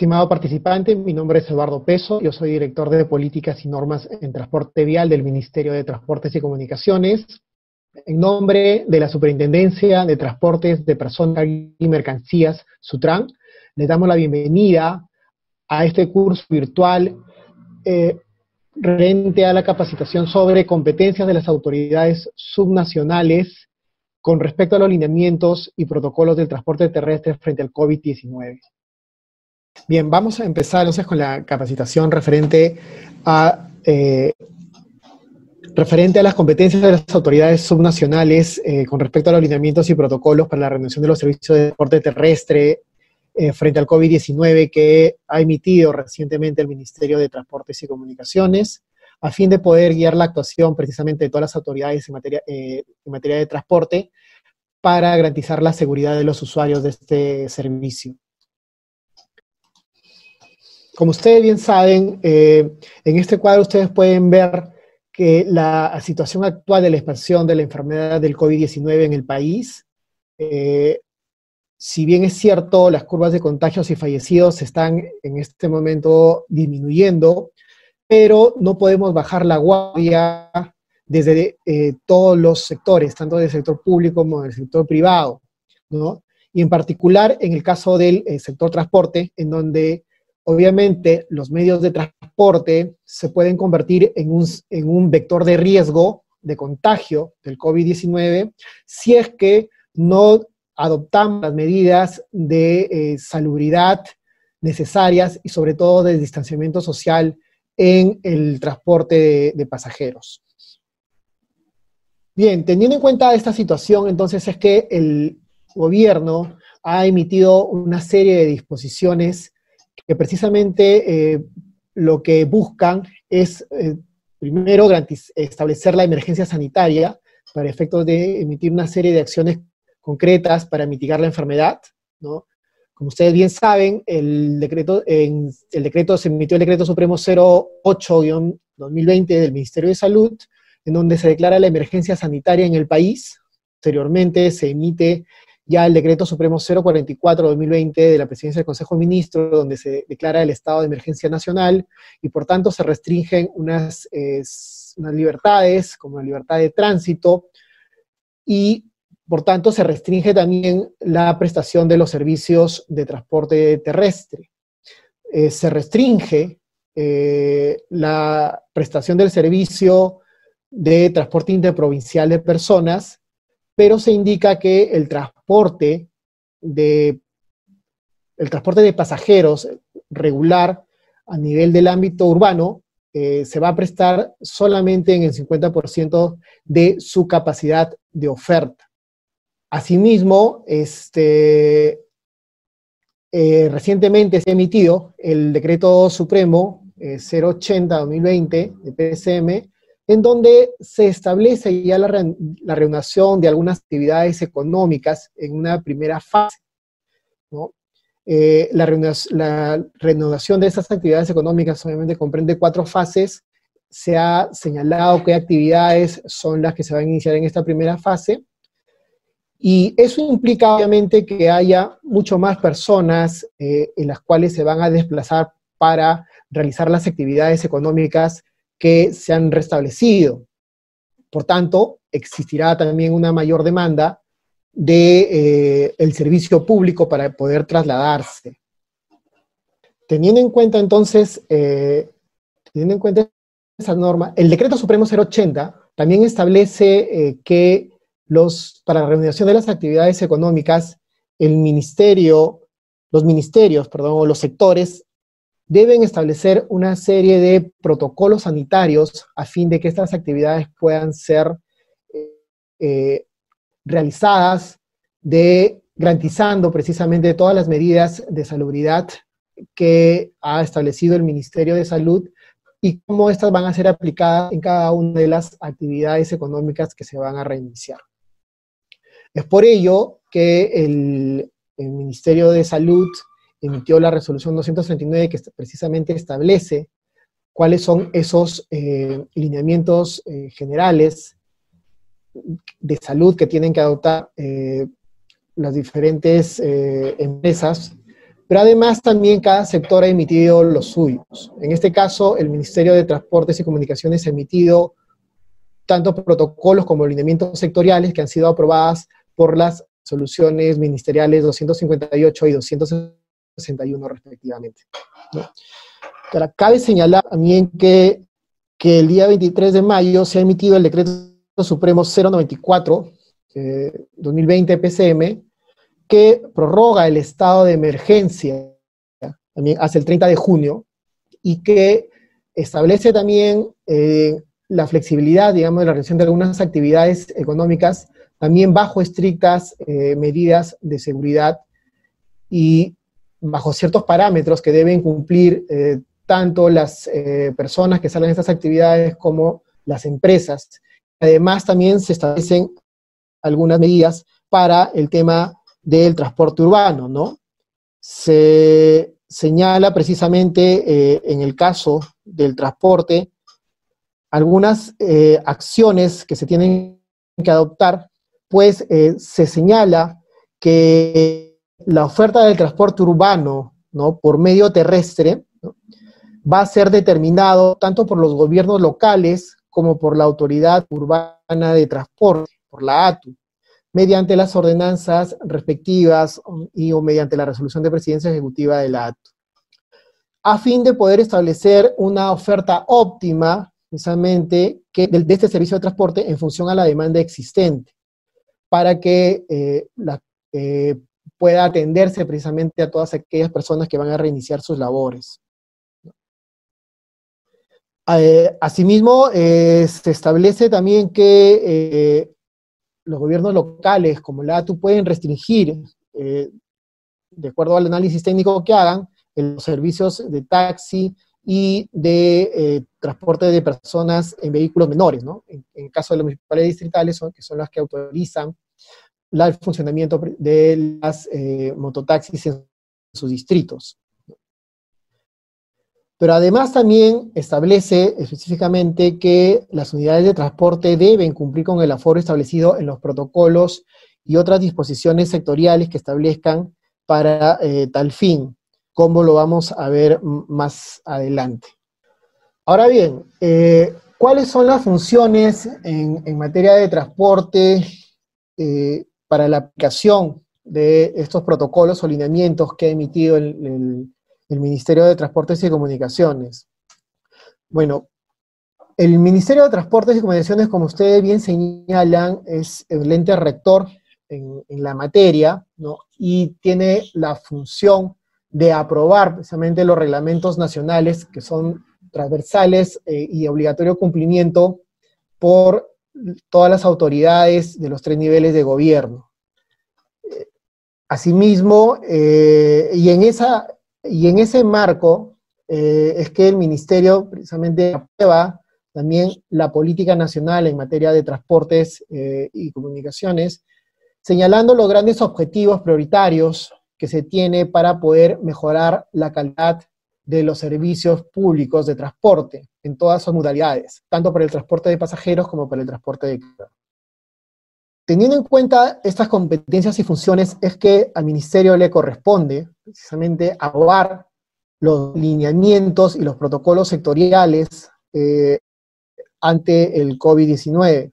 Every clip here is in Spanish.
Estimado participante, mi nombre es Eduardo Peso, yo soy director de Políticas y Normas en Transporte Vial del Ministerio de Transportes y Comunicaciones. En nombre de la Superintendencia de Transportes de Personas y Mercancías, SUTRAN, les damos la bienvenida a este curso virtual referente a la capacitación sobre competencias de las autoridades subnacionales con respecto a los lineamientos y protocolos del transporte terrestre frente al COVID-19. Bien, vamos a empezar entonces con la capacitación referente a las competencias de las autoridades subnacionales con respecto a los lineamientos y protocolos para la renovación de los servicios de transporte terrestre frente al COVID-19 que ha emitido recientemente el Ministerio de Transportes y Comunicaciones, a fin de poder guiar la actuación precisamente de todas las autoridades en materia de transporte para garantizar la seguridad de los usuarios de este servicio. Como ustedes bien saben, en este cuadro ustedes pueden ver que la situación actual de la expansión de la enfermedad del COVID-19 en el país, si bien es cierto, las curvas de contagios y fallecidos están en este momento disminuyendo, pero no podemos bajar la guardia desde todos los sectores, tanto del sector público como del sector privado, ¿no? Y en particular en el caso del sector transporte, en donde obviamente los medios de transporte se pueden convertir en un vector de riesgo de contagio del COVID-19 si es que no adoptamos las medidas de salubridad necesarias y sobre todo de distanciamiento social en el transporte de pasajeros. Bien, teniendo en cuenta esta situación, entonces es que el gobierno ha emitido una serie de disposiciones que precisamente lo que buscan es, primero, establecer la emergencia sanitaria para efectos de emitir una serie de acciones concretas para mitigar la enfermedad, ¿no? Como ustedes bien saben, se emitió el Decreto Supremo 08-2020 del Ministerio de Salud, en donde se declara la emergencia sanitaria en el país. Posteriormente se emite ya el Decreto Supremo 044-2020 de la Presidencia del Consejo de Ministros, donde se declara el estado de emergencia nacional, y por tanto se restringen unas libertades, como la libertad de tránsito, y por tanto se restringe también la prestación de los servicios de transporte terrestre. Se restringe la prestación del servicio de transporte interprovincial de personas, pero se indica que el transporte de pasajeros regular a nivel del ámbito urbano se va a prestar solamente en el 50% de su capacidad de oferta. Asimismo, recientemente se ha emitido el Decreto Supremo 080-2020 de PSM, en donde se establece ya la reanudación de algunas actividades económicas en una primera fase, ¿no? La reanudación de esas actividades económicas obviamente comprende 4 fases. Se ha señalado qué actividades son las que se van a iniciar en esta primera fase, y eso implica obviamente que haya mucho más personas en las cuales se van a desplazar para realizar las actividades económicas que se han restablecido. Por tanto, existirá también una mayor demanda del servicio público para poder trasladarse. Teniendo en cuenta entonces, esa norma, el Decreto Supremo 080 también establece que para la reanudación de las actividades económicas, los sectores deben establecer una serie de protocolos sanitarios a fin de que estas actividades puedan ser realizadas garantizando precisamente todas las medidas de salubridad que ha establecido el Ministerio de Salud y cómo estas van a ser aplicadas en cada una de las actividades económicas que se van a reiniciar. Es por ello que el Ministerio de Salud emitió la resolución 239 que precisamente establece cuáles son esos lineamientos generales de salud que tienen que adoptar las diferentes empresas, Pero además también cada sector ha emitido los suyos. En este caso, el Ministerio de Transportes y Comunicaciones ha emitido tanto protocolos como lineamientos sectoriales que han sido aprobadas por las soluciones ministeriales 258 y 261 respectivamente, ¿no? Ahora, cabe señalar también que el día 23 de mayo se ha emitido el Decreto Supremo 094, 2020 PCM, que prorroga el estado de emergencia también hasta el 30 de junio y que establece también la flexibilidad, digamos, de la realización de algunas actividades económicas, también bajo estrictas medidas de seguridad y bajo ciertos parámetros que deben cumplir tanto las personas que salen de estas actividades como las empresas. Además, también se establecen algunas medidas para el tema del transporte urbano, ¿no? Se señala precisamente en el caso del transporte algunas acciones que se tienen que adoptar, pues se señala que la oferta del transporte urbano, ¿no?, por medio terrestre, ¿no?, va a ser determinado tanto por los gobiernos locales como por la Autoridad Urbana de Transporte, por la ATU, mediante las ordenanzas respectivas o mediante la resolución de presidencia ejecutiva de la ATU, a fin de poder establecer una oferta óptima, precisamente, de este servicio de transporte en función a la demanda existente, para que pueda atenderse precisamente a todas aquellas personas que van a reiniciar sus labores. Asimismo, se establece también que los gobiernos locales, como la ATU, pueden restringir, de acuerdo al análisis técnico que hagan, los servicios de taxi y de transporte de personas en vehículos menores, ¿no? En caso de los municipales distritales, que son las que autorizan el funcionamiento de las mototaxis en sus distritos. Pero además también establece específicamente que las unidades de transporte deben cumplir con el aforo establecido en los protocolos y otras disposiciones sectoriales que establezcan para tal fin, como lo vamos a ver más adelante. Ahora bien, ¿cuáles son las funciones en materia de transporte para la aplicación de estos protocolos o lineamientos que ha emitido el Ministerio de Transportes y Comunicaciones? Bueno, el Ministerio de Transportes y Comunicaciones, como ustedes bien señalan, es el ente rector en la materia, ¿no?, y tiene la función de aprobar precisamente los reglamentos nacionales que son transversales y de obligatorio cumplimiento por todas las autoridades de los 3 niveles de gobierno. Asimismo, y en ese marco es que el Ministerio precisamente aprueba también la política nacional en materia de transportes y comunicaciones, señalando los grandes objetivos prioritarios que se tiene para poder mejorar la calidad de los servicios públicos de transporte en todas sus modalidades, tanto para el transporte de pasajeros como para el transporte de carga. Teniendo en cuenta estas competencias y funciones, es que al Ministerio le corresponde precisamente aprobar los lineamientos y los protocolos sectoriales ante el COVID-19,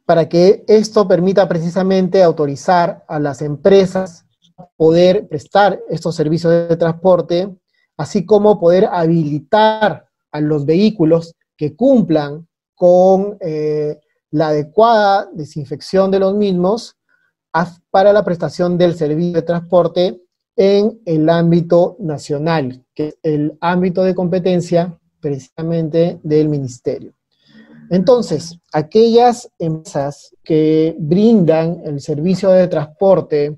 para que esto permita precisamente autorizar a las empresas poder prestar estos servicios de transporte, así como poder habilitar a los vehículos que cumplan con la adecuada desinfección de los mismos para la prestación del servicio de transporte en el ámbito nacional, que es el ámbito de competencia precisamente del Ministerio. Entonces, aquellas empresas que brindan el servicio de transporte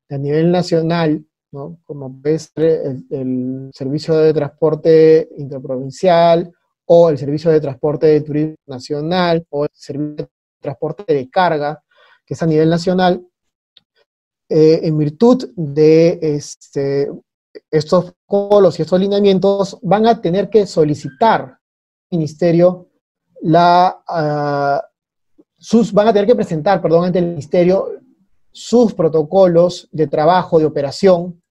a nivel nacional, ¿no?, como es el servicio de transporte interprovincial, o el servicio de transporte de turismo nacional, o el servicio de transporte de carga, que es a nivel nacional, en virtud de estos protocolos y estos lineamientos, van a tener que solicitar al Ministerio van a tener que presentar, ante el Ministerio sus protocolos de trabajo, de operación,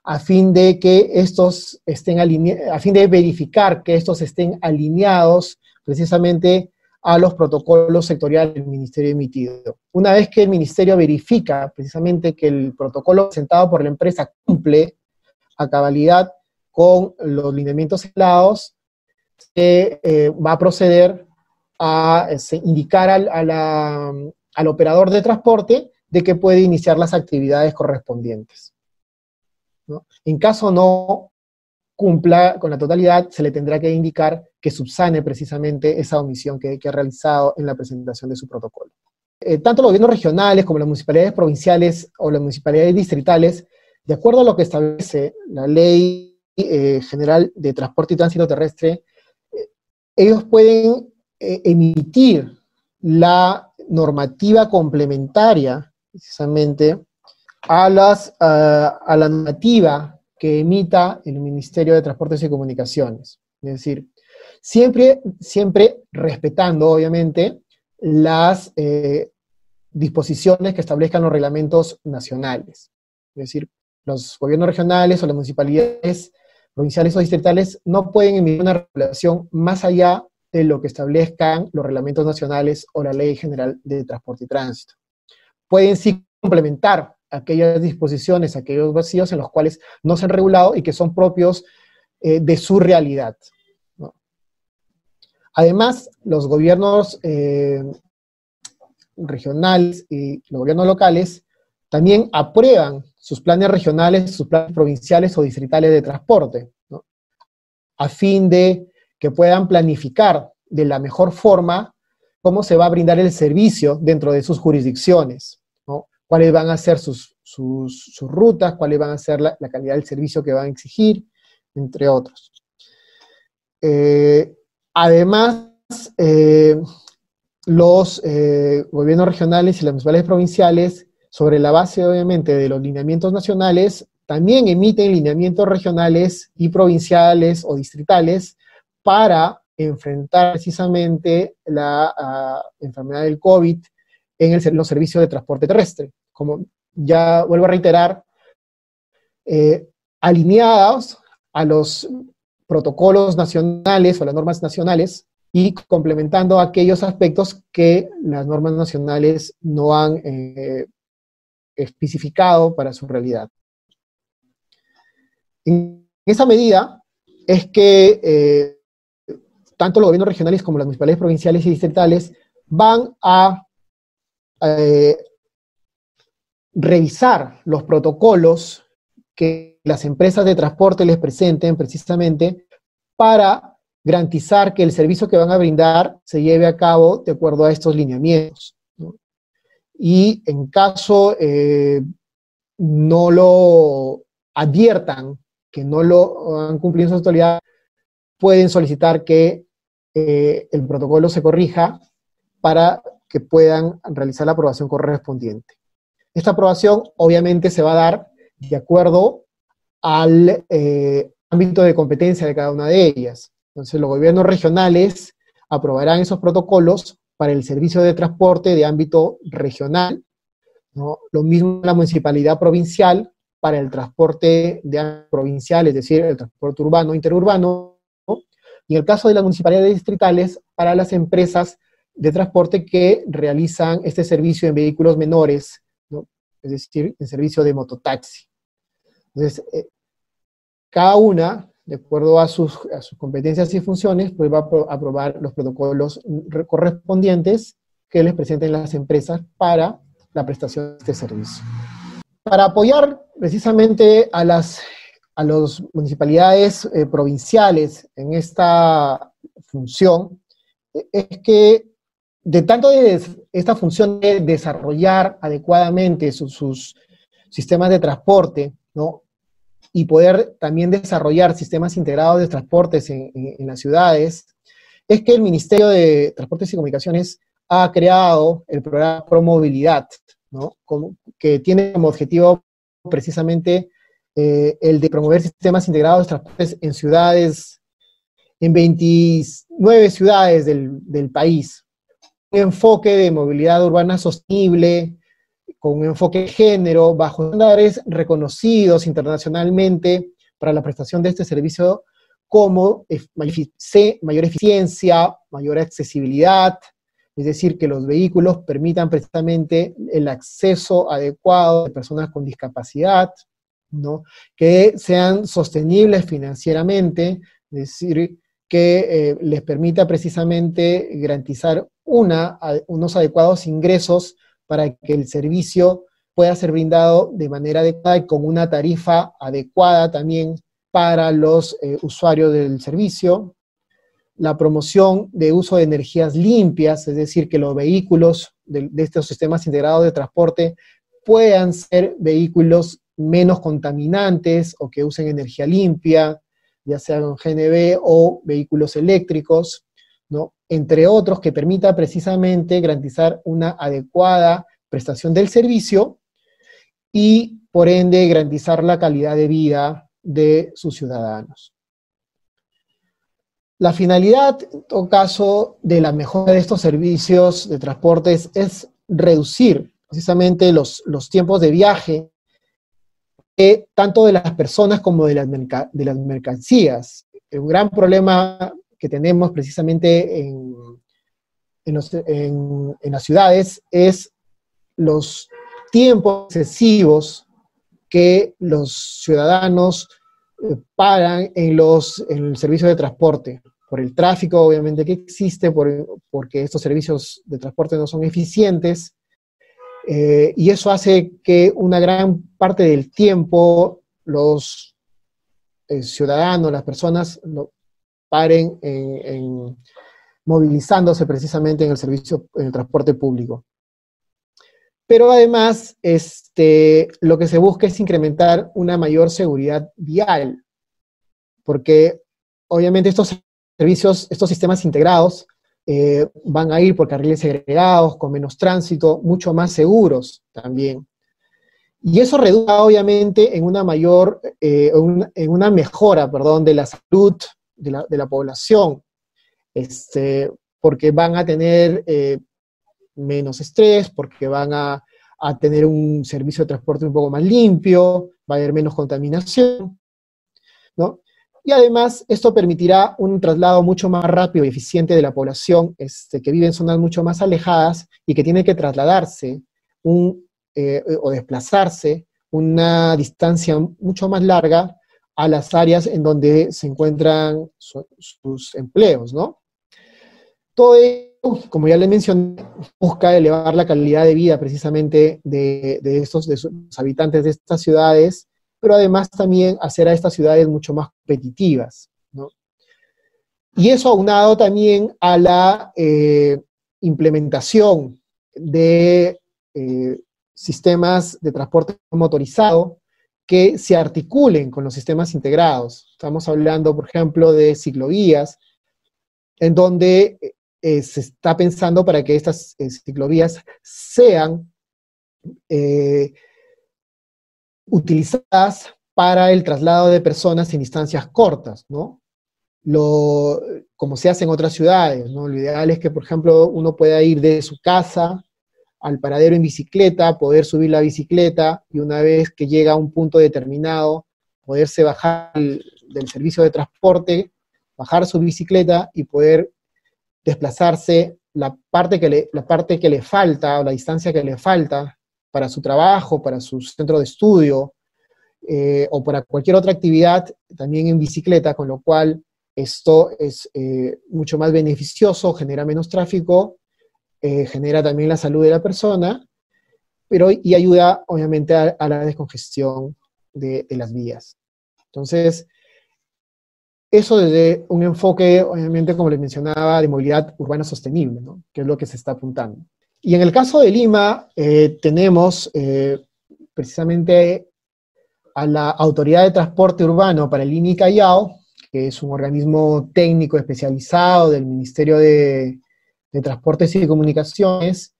a fin de que estos estén a fin de verificar que estos estén alineados precisamente a los protocolos sectoriales del Ministerio emitido. Una vez que el Ministerio verifica precisamente que el protocolo presentado por la empresa cumple a cabalidad con los lineamientos señalados, se va a proceder a indicar al operador de transporte de que puede iniciar las actividades correspondientes, ¿no? En caso no cumpla con la totalidad, se le tendrá que indicar que subsane precisamente esa omisión que ha realizado en la presentación de su protocolo. Tanto los gobiernos regionales como las municipalidades provinciales o las municipalidades distritales, de acuerdo a lo que establece la Ley General de Transporte y Tránsito Terrestre, ellos pueden emitir la normativa complementaria, precisamente, a la normativa que emita el Ministerio de Transportes y Comunicaciones. Es decir, siempre respetando, obviamente, las disposiciones que establezcan los reglamentos nacionales. Es decir, los gobiernos regionales o las municipalidades provinciales o distritales no pueden emitir una regulación más allá de lo que establezcan los reglamentos nacionales o la Ley General de Transporte y Tránsito. Pueden sí complementar aquellas disposiciones, aquellos vacíos en los cuales no se han regulado y que son propios de su realidad, ¿no? Además, los gobiernos regionales y los gobiernos locales también aprueban sus planes regionales, sus planes provinciales o distritales de transporte, ¿no? A fin de que puedan planificar de la mejor forma cómo se va a brindar el servicio dentro de sus jurisdicciones, ¿no? Cuáles van a ser sus rutas, cuáles van a ser la calidad del servicio que van a exigir, entre otros. Además, los gobiernos regionales y las municipalidades provinciales, sobre la base, obviamente, de los lineamientos nacionales, también emiten lineamientos regionales y provinciales o distritales para enfrentar precisamente la enfermedad del COVID en los servicios de transporte terrestre. Como ya vuelvo a reiterar, alineados a los protocolos nacionales o las normas nacionales y complementando aquellos aspectos que las normas nacionales no han especificado para su realidad. En esa medida es que tanto los gobiernos regionales como las municipalidades provinciales y distritales van a revisar los protocolos que las empresas de transporte les presenten precisamente para garantizar que el servicio que van a brindar se lleve a cabo de acuerdo a estos lineamientos, ¿no? Y en caso no lo adviertan, que no lo han cumplido en su totalidad, pueden solicitar que el protocolo se corrija para que puedan realizar la aprobación correspondiente. Esta aprobación obviamente se va a dar de acuerdo al ámbito de competencia de cada una de ellas. Entonces los gobiernos regionales aprobarán esos protocolos para el servicio de transporte de ámbito regional, ¿no? Lo mismo la municipalidad provincial para el transporte de ámbito provincial, es decir, el transporte urbano, interurbano, ¿no? Y en el caso de las municipalidades distritales, para las empresas de transporte que realizan este servicio en vehículos menores, ¿no? Es decir, en servicio de mototaxi. Entonces, cada una, de acuerdo a sus competencias y funciones, pues va a aprobar los protocolos correspondientes que les presenten las empresas para la prestación de este servicio. Para apoyar precisamente a las municipalidades provinciales en esta función, es que de tanto de esta función de desarrollar adecuadamente sus sistemas de transporte, ¿no? Y poder también desarrollar sistemas integrados de transportes en las ciudades, es que el Ministerio de Transportes y Comunicaciones ha creado el programa Promovilidad, ¿no? Que tiene como objetivo precisamente el de promover sistemas integrados de transportes en ciudades, en 29 ciudades del país. Un enfoque de movilidad urbana sostenible, con un enfoque de género, bajo estándares reconocidos internacionalmente para la prestación de este servicio, como mayor eficiencia, mayor accesibilidad, es decir, que los vehículos permitan precisamente el acceso adecuado de personas con discapacidad, ¿no? Que sean sostenibles financieramente, es decir, que les permita precisamente garantizar unos adecuados ingresos para que el servicio pueda ser brindado de manera adecuada y con una tarifa adecuada también para los usuarios del servicio. La promoción de uso de energías limpias, es decir, que los vehículos de estos sistemas integrados de transporte puedan ser vehículos menos contaminantes o que usen energía limpia, ya sean GNV o vehículos eléctricos, ¿no? Entre otros, que permita precisamente garantizar una adecuada prestación del servicio y, por ende, garantizar la calidad de vida de sus ciudadanos. La finalidad, en todo caso, de la mejora de estos servicios de transportes es reducir precisamente los tiempos de viaje, tanto de las personas como de las mercancías. Un gran problema que tenemos precisamente en las ciudades es los tiempos excesivos que los ciudadanos pagan en el servicio de transporte, por el tráfico obviamente que existe, porque estos servicios de transporte no son eficientes, y eso hace que una gran parte del tiempo los ciudadanos, las personas, paren movilizándose precisamente en el servicio, en el transporte público. Pero además, lo que se busca es incrementar una mayor seguridad vial, porque obviamente estos servicios, estos sistemas integrados, van a ir por carriles segregados, con menos tránsito, mucho más seguros también. Y eso redunda obviamente en una mayor, en una mejora, perdón, de la salud de la población, porque van a tener menos estrés, porque van a tener un servicio de transporte un poco más limpio, va a haber menos contaminación, ¿no? Y además, esto permitirá un traslado mucho más rápido y eficiente de la población que vive en zonas mucho más alejadas y que tiene que trasladarse o desplazarse una distancia mucho más larga a las áreas en donde se encuentran sus empleos, ¿no? Todo ello, como ya les mencioné, busca elevar la calidad de vida precisamente de sus habitantes de estas ciudades, pero además también hacer a estas ciudades mucho más competitivas, ¿no? Y eso aunado también a la implementación de sistemas de transporte motorizado que se articulen con los sistemas integrados. Estamos hablando, por ejemplo, de ciclovías, en donde se está pensando para que estas ciclovías sean utilizadas para el traslado de personas en distancias cortas, ¿no? Como se hace en otras ciudades, ¿no? Lo ideal es que, por ejemplo, uno pueda ir de su casa al paradero en bicicleta, poder subir la bicicleta, y una vez que llega a un punto determinado, poderse bajar del servicio de transporte, bajar su bicicleta y poder desplazarse la parte que le falta, o la distancia que le falta, para su trabajo, para su centro de estudio, o para cualquier otra actividad, también en bicicleta, con lo cual esto es mucho más beneficioso, genera menos tráfico, genera también la salud de la persona, y ayuda obviamente a la descongestión de las vías. Entonces, eso desde un enfoque, obviamente, como les mencionaba, de movilidad urbana sostenible, ¿no? Que es lo que se está apuntando. Y en el caso de Lima, tenemos precisamente a la Autoridad de Transporte Urbano para el Lima y Callao, que es un organismo técnico especializado del Ministerio de Transportes y Comunicaciones,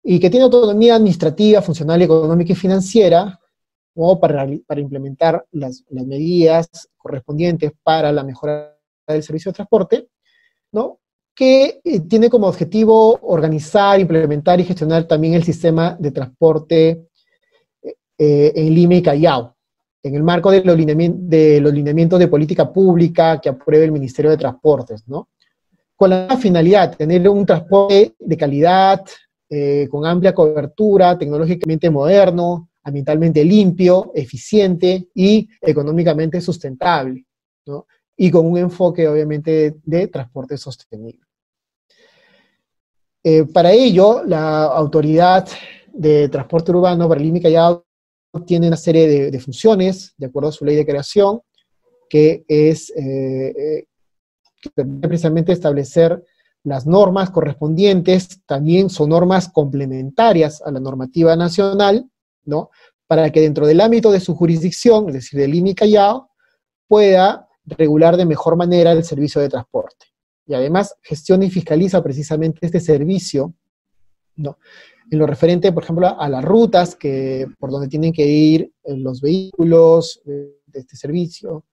y que tiene autonomía administrativa, funcional, económica y financiera, ¿no? para implementar las medidas correspondientes para la mejora del servicio de transporte, ¿no? que tiene como objetivo organizar, implementar y gestionar también el sistema de transporte en Lima y Callao, en el marco de los lineamientos de política pública que apruebe el Ministerio de Transportes, ¿no? Con la finalidad de tener un transporte de calidad, con amplia cobertura, tecnológicamente moderno, ambientalmente limpio, eficiente y económicamente sustentable, ¿no? Y con un enfoque, obviamente, de transporte sostenible. Para ello, la Autoridad de Transporte Urbano para Lima y Callao tiene una serie de funciones, de acuerdo a su ley de creación, que permite precisamente establecer las normas correspondientes, también son normas complementarias a la normativa nacional, ¿no? Para que dentro del ámbito de su jurisdicción, es decir, de Lima y Callao, pueda regular de mejor manera el servicio de transporte. Y además gestiona y fiscaliza precisamente este servicio, ¿no? En lo referente, por ejemplo, a las rutas por donde tienen que ir los vehículos de este servicio,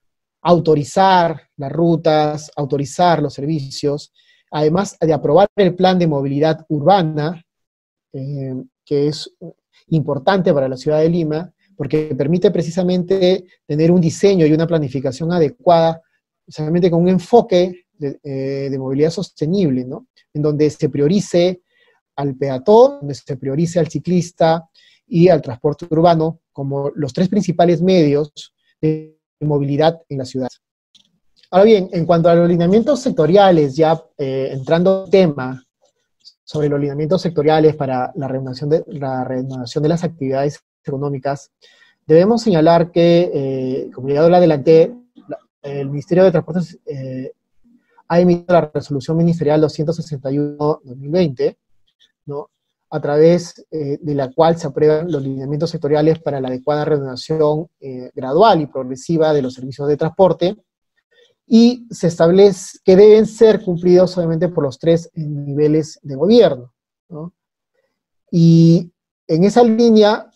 autorizar las rutas, autorizar los servicios, además de aprobar el plan de movilidad urbana, que es importante para la ciudad de Lima, porque permite precisamente tener un diseño y una planificación adecuada, precisamente con un enfoque de movilidad sostenible, ¿no? En donde se priorice al peatón, donde se priorice al ciclista y al transporte urbano como los tres principales medios de movilidad en la ciudad. Ahora bien, en cuanto a los lineamientos sectoriales, ya entrando en tema sobre los lineamientos sectoriales para la reanudación de las actividades económicas, debemos señalar que, como ya lo adelanté, el Ministerio de Transportes ha emitido la resolución ministerial 261-2020, ¿no? A través de la cual se aprueban los lineamientos sectoriales para la adecuada reanudación gradual y progresiva de los servicios de transporte, y se establece que deben ser cumplidos obviamente por los tres niveles de gobierno, ¿no? Y en esa línea,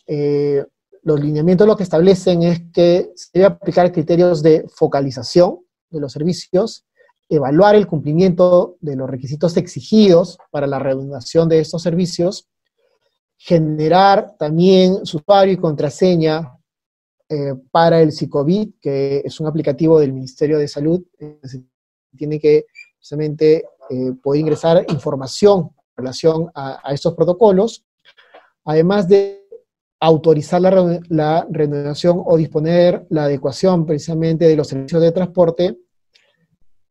los lineamientos lo que establecen es que se debe aplicar criterios de focalización de los servicios, evaluar el cumplimiento de los requisitos exigidos para la reanudación de estos servicios, generar también su usuario y contraseña para el Sicovid, que es un aplicativo del Ministerio de Salud, se tiene que precisamente poder ingresar información en relación a estos protocolos, además de autorizar la renovación o disponer la adecuación precisamente de los servicios de transporte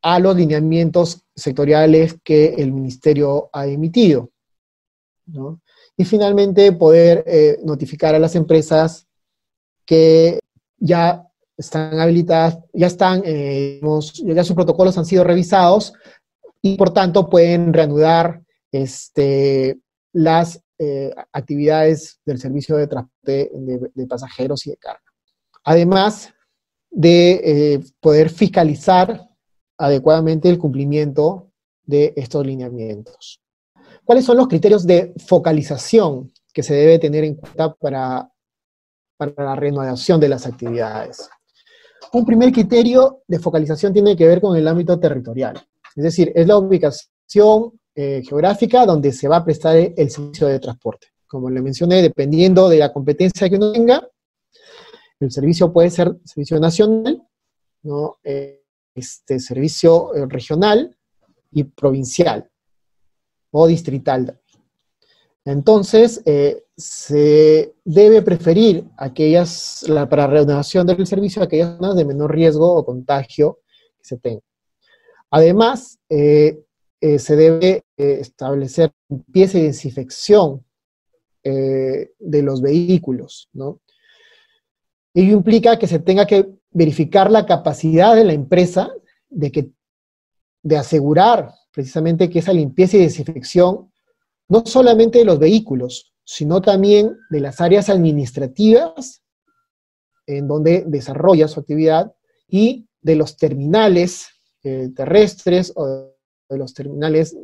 a los lineamientos sectoriales que el Ministerio ha emitido, ¿no? Y finalmente poder notificar a las empresas que ya están habilitadas, ya sus protocolos han sido revisados y por tanto pueden reanudar las actividades del servicio de transporte de pasajeros y de carga. Además de poder fiscalizar adecuadamente el cumplimiento de estos lineamientos. ¿Cuáles son los criterios de focalización que se debe tener en cuenta para la reanudación de las actividades? Un primer criterio de focalización tiene que ver con el ámbito territorial, es decir, es la ubicación geográfica donde se va a prestar el servicio de transporte. Como le mencioné, dependiendo de la competencia que uno tenga, el servicio puede ser servicio nacional, ¿no? Servicio regional y provincial o distrital. Entonces, se debe preferir para reanudación del servicio, aquellas zonas de menor riesgo o contagio que se tenga. Además, se debe establecer limpieza y desinfección de los vehículos, ¿no? Ello implica que se tenga que verificar la capacidad de la empresa de asegurar precisamente que esa limpieza y desinfección no solamente de los vehículos, sino también de las áreas administrativas en donde desarrolla su actividad y de los terminales terrestres o de los terminales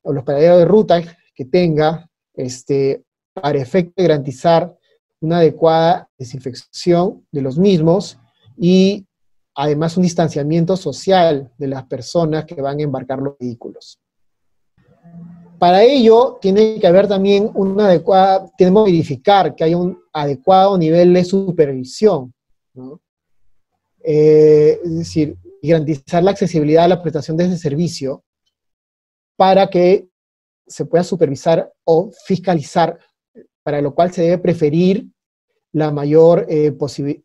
o los paraderos de ruta que tenga para efecto de garantizar una adecuada desinfección de los mismos y además un distanciamiento social de las personas que van a embarcar los vehículos. Para ello, tiene que haber también tenemos que verificar que haya un adecuado nivel de supervisión, ¿no? Es decir, garantizar la accesibilidad a la prestación de ese servicio para que se pueda supervisar o fiscalizar, para lo cual se debe preferir la mayor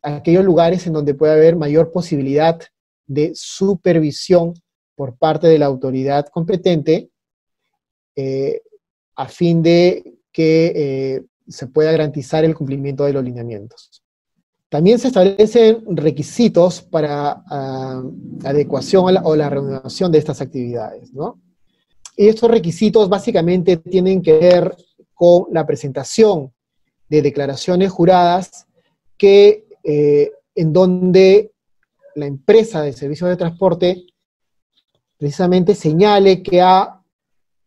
aquellos lugares en donde puede haber mayor posibilidad de supervisión por parte de la autoridad competente, a fin de que se pueda garantizar el cumplimiento de los lineamientos. También se establecen requisitos para adecuación o la reanudación de estas actividades, ¿no? Y estos requisitos básicamente tienen que ver con la presentación de declaraciones juradas en donde la empresa de servicios de transporte precisamente señale que ha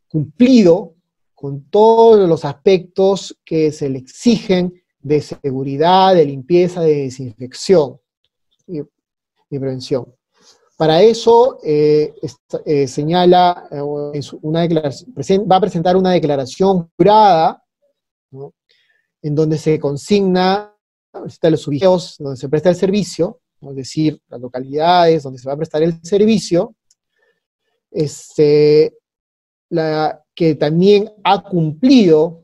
cumplido con todos los aspectos que se le exigen de seguridad, de limpieza, de desinfección y prevención. Para eso señala va a presentar una declaración jurada, ¿no? En donde se consigna los ubicados donde se presta el servicio, ¿no? Es decir, las localidades donde se va a prestar el servicio, que también ha cumplido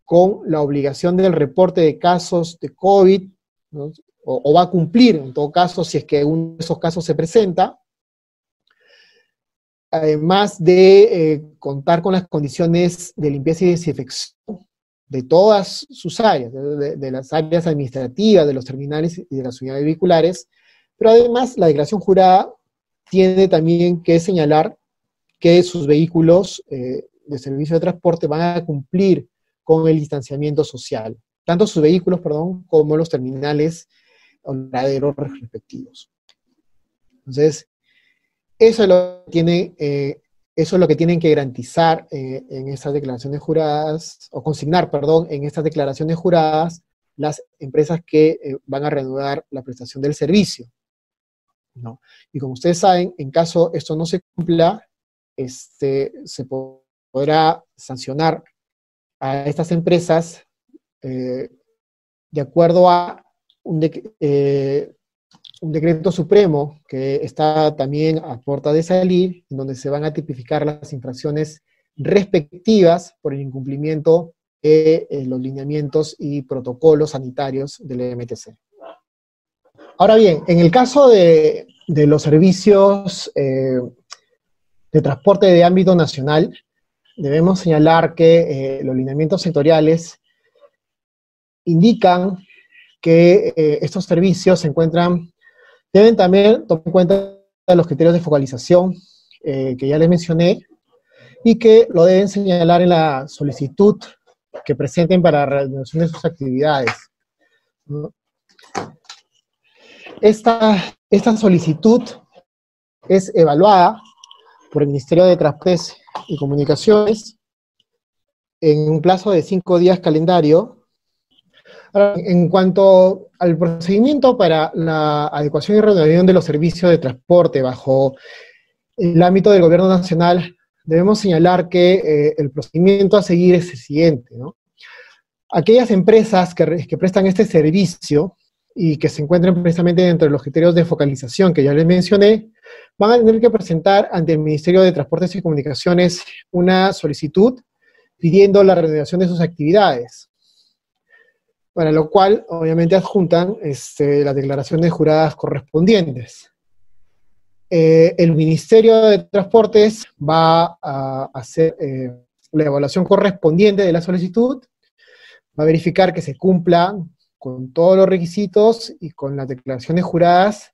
con la obligación del reporte de casos de COVID, ¿no? O va a cumplir, en todo caso, si es que uno de esos casos se presenta, además de contar con las condiciones de limpieza y desinfección de todas sus áreas, de las áreas administrativas, de los terminales y de las unidades vehiculares, pero además la declaración jurada tiene también que señalar que sus vehículos de servicio de transporte van a cumplir con el distanciamiento social, tanto sus vehículos, como los terminales o laderos respectivos. Entonces, eso es lo que tienen que garantizar en estas declaraciones juradas, o consignar, en estas declaraciones juradas, las empresas que van a reanudar la prestación del servicio, ¿no? Y como ustedes saben, en caso esto no se cumpla, se podrá sancionar a estas empresas de acuerdo a un decreto supremo que está también a puerta de salir, en donde se van a tipificar las infracciones respectivas por el incumplimiento de los lineamientos y protocolos sanitarios del MTC. Ahora bien, en el caso de los servicios de transporte de ámbito nacional, debemos señalar que los lineamientos sectoriales indican que estos servicios deben también tomar en cuenta los criterios de focalización que ya les mencioné, y que lo deben señalar en la solicitud que presenten para la reanudación de sus actividades, ¿no? Esta solicitud es evaluada por el Ministerio de Transportes y Comunicaciones en un plazo de 5 días calendario. Ahora, en cuanto al procedimiento para la adecuación y reanudación de los servicios de transporte bajo el ámbito del gobierno nacional, debemos señalar que el procedimiento a seguir es el siguiente, ¿no? Aquellas empresas que prestan este servicio y que se encuentren precisamente dentro de los criterios de focalización que ya les mencioné, van a tener que presentar ante el Ministerio de Transportes y Comunicaciones una solicitud pidiendo la reanudación de sus actividades, para lo cual obviamente adjuntan las declaraciones juradas correspondientes. El Ministerio de Transportes va a hacer la evaluación correspondiente de la solicitud, va a verificar que se cumpla con todos los requisitos y con las declaraciones juradas,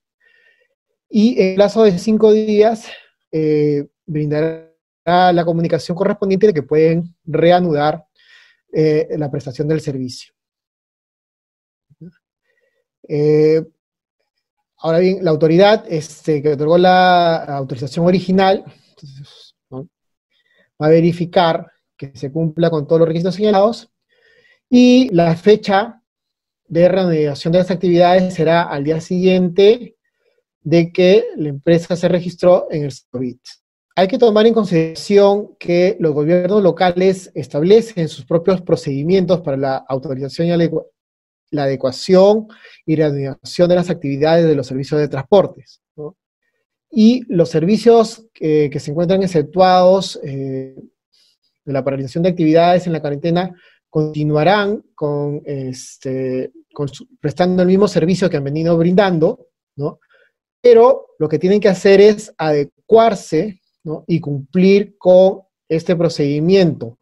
y en plazo de 5 días brindará la comunicación correspondiente de que pueden reanudar la prestación del servicio. Ahora bien, la autoridad que otorgó la autorización original, entonces, ¿no?, va a verificar que se cumpla con todos los requisitos señalados, y la fecha de reanudación de las actividades será al día siguiente de que la empresa se registró en el SOBIT. hay que tomar en consideración que los gobiernos locales establecen sus propios procedimientos para la autorización y la adecuación y reanudación de las actividades de los servicios de transportes, ¿no? Y los servicios que se encuentran exceptuados de la paralización de actividades en la cuarentena continuarán prestando el mismo servicio que han venido brindando, ¿no? Pero lo que tienen que hacer es adecuarse, ¿no? Y cumplir con este procedimiento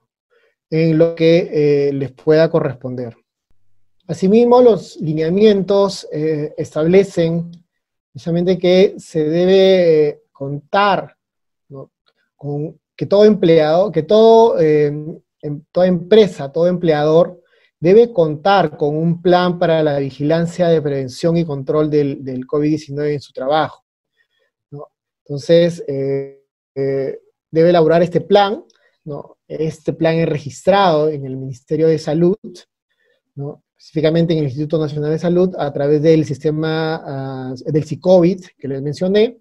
en lo que les pueda corresponder. Asimismo, los lineamientos establecen precisamente que se debe contar, ¿no? Con que todo empleado, toda empresa, todo empleador debe contar con un plan para la vigilancia de prevención y control del COVID-19 en su trabajo, ¿no? Entonces, debe elaborar este plan, ¿no? Este plan es registrado en el Ministerio de Salud, ¿no? Específicamente en el Instituto Nacional de Salud, a través del sistema del SICOVID, que les mencioné,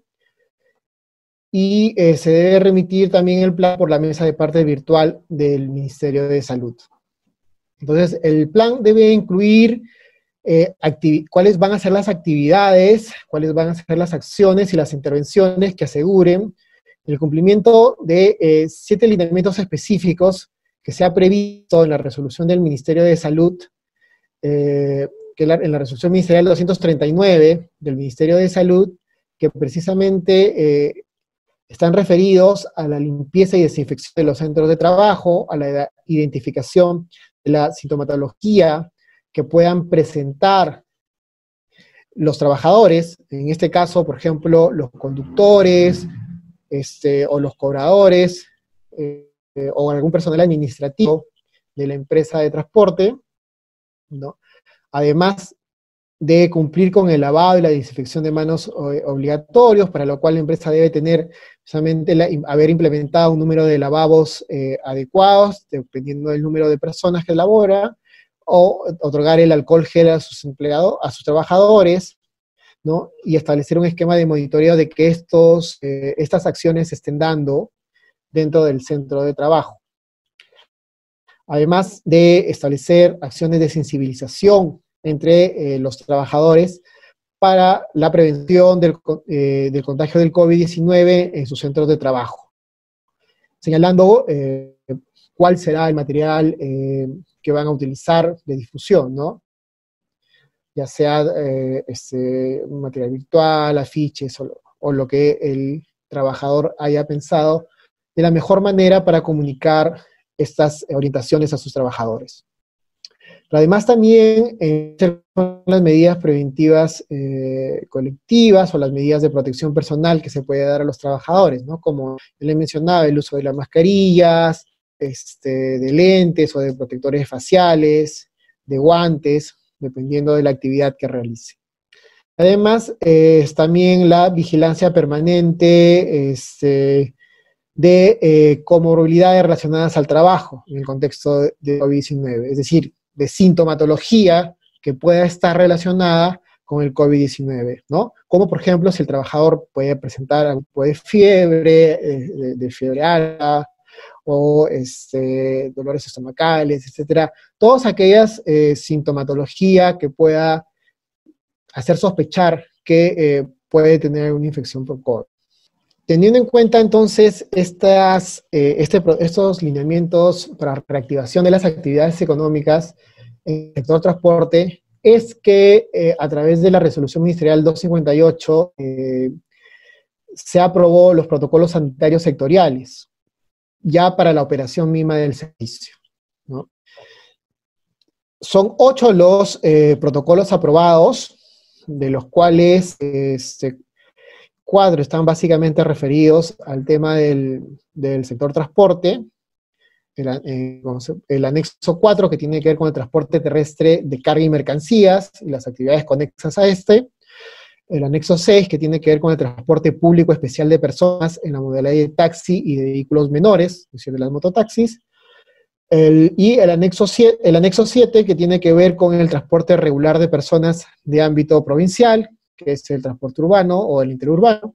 y se debe remitir también el plan por la mesa de parte virtual del Ministerio de Salud. Entonces, el plan debe incluir cuáles van a ser las actividades, cuáles van a ser las acciones y las intervenciones que aseguren el cumplimiento de 7 lineamientos específicos que se ha previsto en la resolución del Ministerio de Salud, en la resolución ministerial 239 del Ministerio de Salud, que precisamente están referidos a la limpieza y desinfección de los centros de trabajo, a la identificación de la sintomatología que puedan presentar los trabajadores, en este caso, por ejemplo, los conductores, o los cobradores, o algún personal administrativo de la empresa de transporte, ¿no? Además de cumplir con el lavado y la desinfección de manos obligatorios, para lo cual la empresa debe tener precisamente haber implementado un número de lavabos adecuados, dependiendo del número de personas que labora, o otorgar el alcohol gel a sus empleados, a sus trabajadores, ¿no? Y establecer un esquema de monitoreo de que estas acciones se estén dando dentro del centro de trabajo. Además de establecer acciones de sensibilización entre los trabajadores para la prevención del contagio del COVID-19 en sus centros de trabajo, señalando cuál será el material que van a utilizar de difusión, ¿no? Ya sea material virtual, afiches o lo que el trabajador haya pensado de la mejor manera para comunicar estas orientaciones a sus trabajadores. Pero además también las medidas preventivas colectivas o las medidas de protección personal que se puede dar a los trabajadores, ¿no? Como les mencionaba, el uso de las mascarillas, de lentes o de protectores faciales, de guantes, dependiendo de la actividad que realice. Además, también la vigilancia permanente de comorbilidades relacionadas al trabajo en el contexto de COVID-19, es decir, de sintomatología que pueda estar relacionada con el COVID-19, ¿no? Como por ejemplo, si el trabajador puede presentar algún tipo de fiebre, de fiebre alta, o dolores estomacales, etcétera. Todas aquellas sintomatología que pueda hacer sospechar que puede tener una infección por COVID. Teniendo en cuenta entonces estos lineamientos para reactivación de las actividades económicas en el sector transporte, es que a través de la resolución ministerial 258 se aprobó los protocolos sanitarios sectoriales, ya para la operación misma del servicio, ¿no? Son 8 los protocolos aprobados, de los cuales 4 están básicamente referidos al tema del sector transporte, el anexo 4 que tiene que ver con el transporte terrestre de carga y mercancías y las actividades conexas a el anexo 6 que tiene que ver con el transporte público especial de personas en la modalidad de taxi y de vehículos menores, es decir, de las mototaxis, y el anexo 7 que tiene que ver con el transporte regular de personas de ámbito provincial, que es el transporte urbano o el interurbano,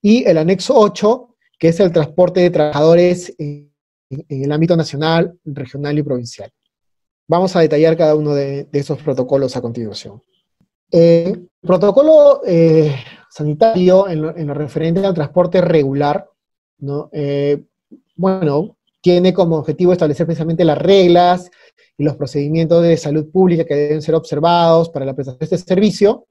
y el anexo 8 que es el transporte de trabajadores en el ámbito nacional, regional y provincial. Vamos a detallar cada uno de esos protocolos a continuación. El protocolo sanitario en lo referente al transporte regular, ¿no? Bueno, tiene como objetivo establecer precisamente las reglas y los procedimientos de salud pública que deben ser observados para la prestación de este servicio,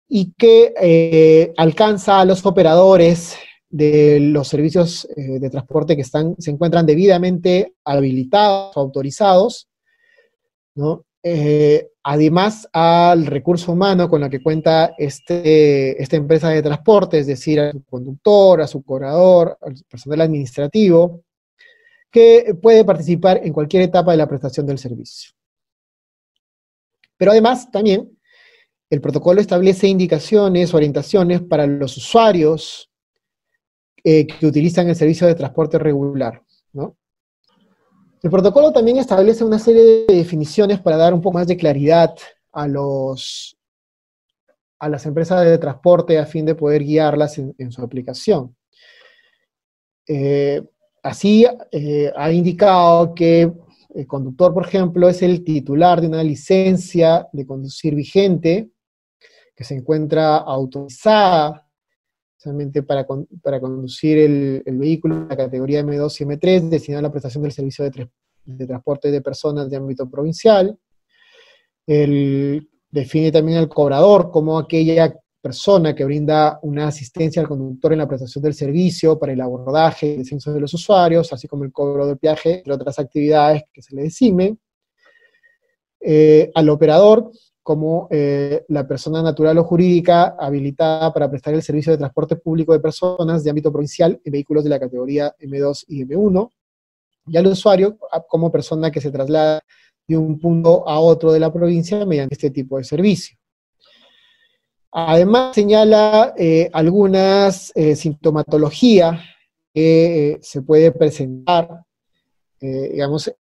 y que alcanza a los operadores de los servicios de transporte que se encuentran debidamente habilitados o autorizados, ¿no? Además al recurso humano con la que cuenta esta empresa de transporte, es decir, a su conductor, a su cobrador, al personal administrativo, que puede participar en cualquier etapa de la prestación del servicio. Pero además también el protocolo establece indicaciones, orientaciones para los usuarios que utilizan el servicio de transporte regular, ¿no? El protocolo también establece una serie de definiciones para dar un poco más de claridad a las empresas de transporte a fin de poder guiarlas en su aplicación. Así, ha indicado que el conductor, por ejemplo, es el titular de una licencia de conducir vigente, que se encuentra autorizada solamente para conducir el vehículo de la categoría M2 y M3, destinado a la prestación del servicio de transporte de personas de ámbito provincial. Define también al cobrador como aquella persona que brinda una asistencia al conductor en la prestación del servicio para el abordaje y descenso de los usuarios, así como el cobro del peaje, entre otras actividades que se le designe. Al operador como la persona natural o jurídica habilitada para prestar el servicio de transporte público de personas de ámbito provincial en vehículos de la categoría M2 y M1, y al usuario como persona que se traslada de un punto a otro de la provincia mediante este tipo de servicio. Además señala algunas sintomatologías que se puede presentar, digamos,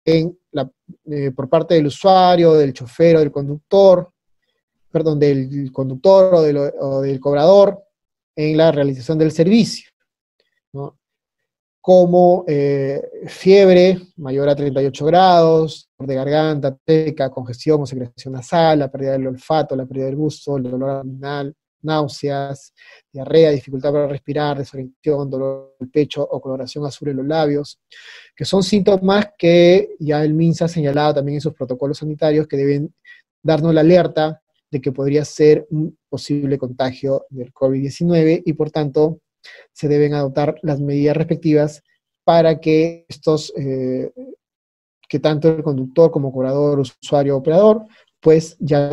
por parte del usuario, del chofer o del conductor, perdón, del conductor o del cobrador en la realización del servicio, ¿no? Como fiebre mayor a 38 grados, dolor de garganta, seca, congestión o secreción nasal, la pérdida del olfato, la pérdida del gusto, el dolor abdominal, náuseas, diarrea, dificultad para respirar, desorientación, dolor del pecho o coloración azul en los labios, que son síntomas que ya el MINSA ha señalado también en sus protocolos sanitarios que deben darnos la alerta de que podría ser un posible contagio del COVID-19 y por tanto se deben adoptar las medidas respectivas para que que tanto el conductor como cobrador, usuario, operador, pues ya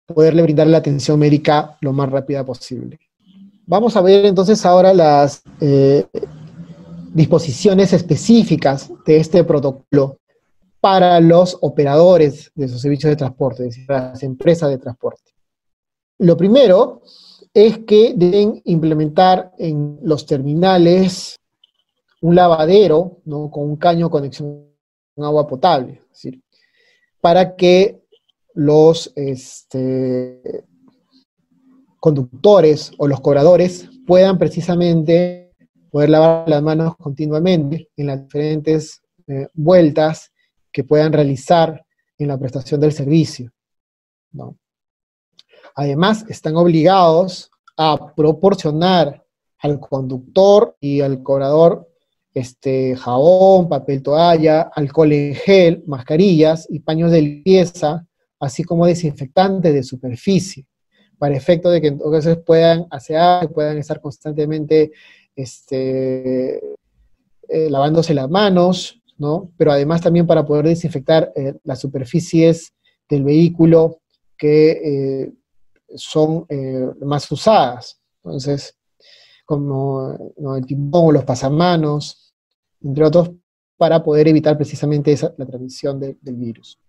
poderle brindar la atención médica lo más rápida posible. Vamos a ver entonces ahora las disposiciones específicas de este protocolo para los operadores de esos servicios de transporte, es decir, las empresas de transporte. Lo primero es que deben implementar en los terminales un lavadero, ¿no?, con un caño de conexión con agua potable, es decir, para que los conductores o los cobradores puedan precisamente poder lavar las manos continuamente en las diferentes vueltas que puedan realizar en la prestación del servicio, ¿no? Además, están obligados a proporcionar al conductor y al cobrador jabón, papel toalla, alcohol en gel, mascarillas y paños de limpieza, así como desinfectantes de superficie, para efecto de que entonces puedan asear, puedan estar constantemente lavándose las manos, ¿no? Pero además también para poder desinfectar las superficies del vehículo que son más usadas. Entonces, como ¿no?, el timón o los pasamanos, entre otros, para poder evitar precisamente la transmisión del virus.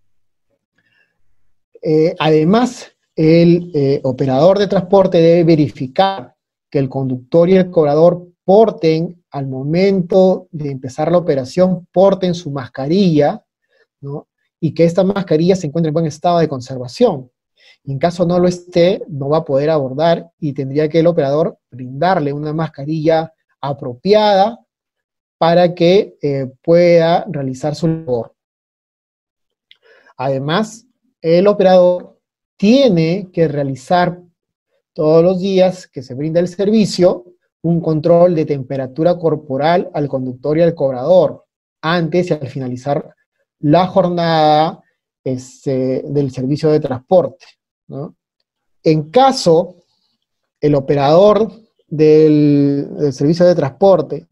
Además, el operador de transporte debe verificar que el conductor y el cobrador porten, al momento de empezar la operación, porten su mascarilla, ¿no?, y que esta mascarilla se encuentre en buen estado de conservación. En caso no lo esté, no va a poder abordar y tendría que el operador brindarle una mascarilla apropiada para que pueda realizar su labor. Además, el operador tiene que realizar todos los días que se brinda el servicio un control de temperatura corporal al conductor y al cobrador, antes y al finalizar la jornada del servicio de transporte, ¿no? En caso el operador del servicio de transporte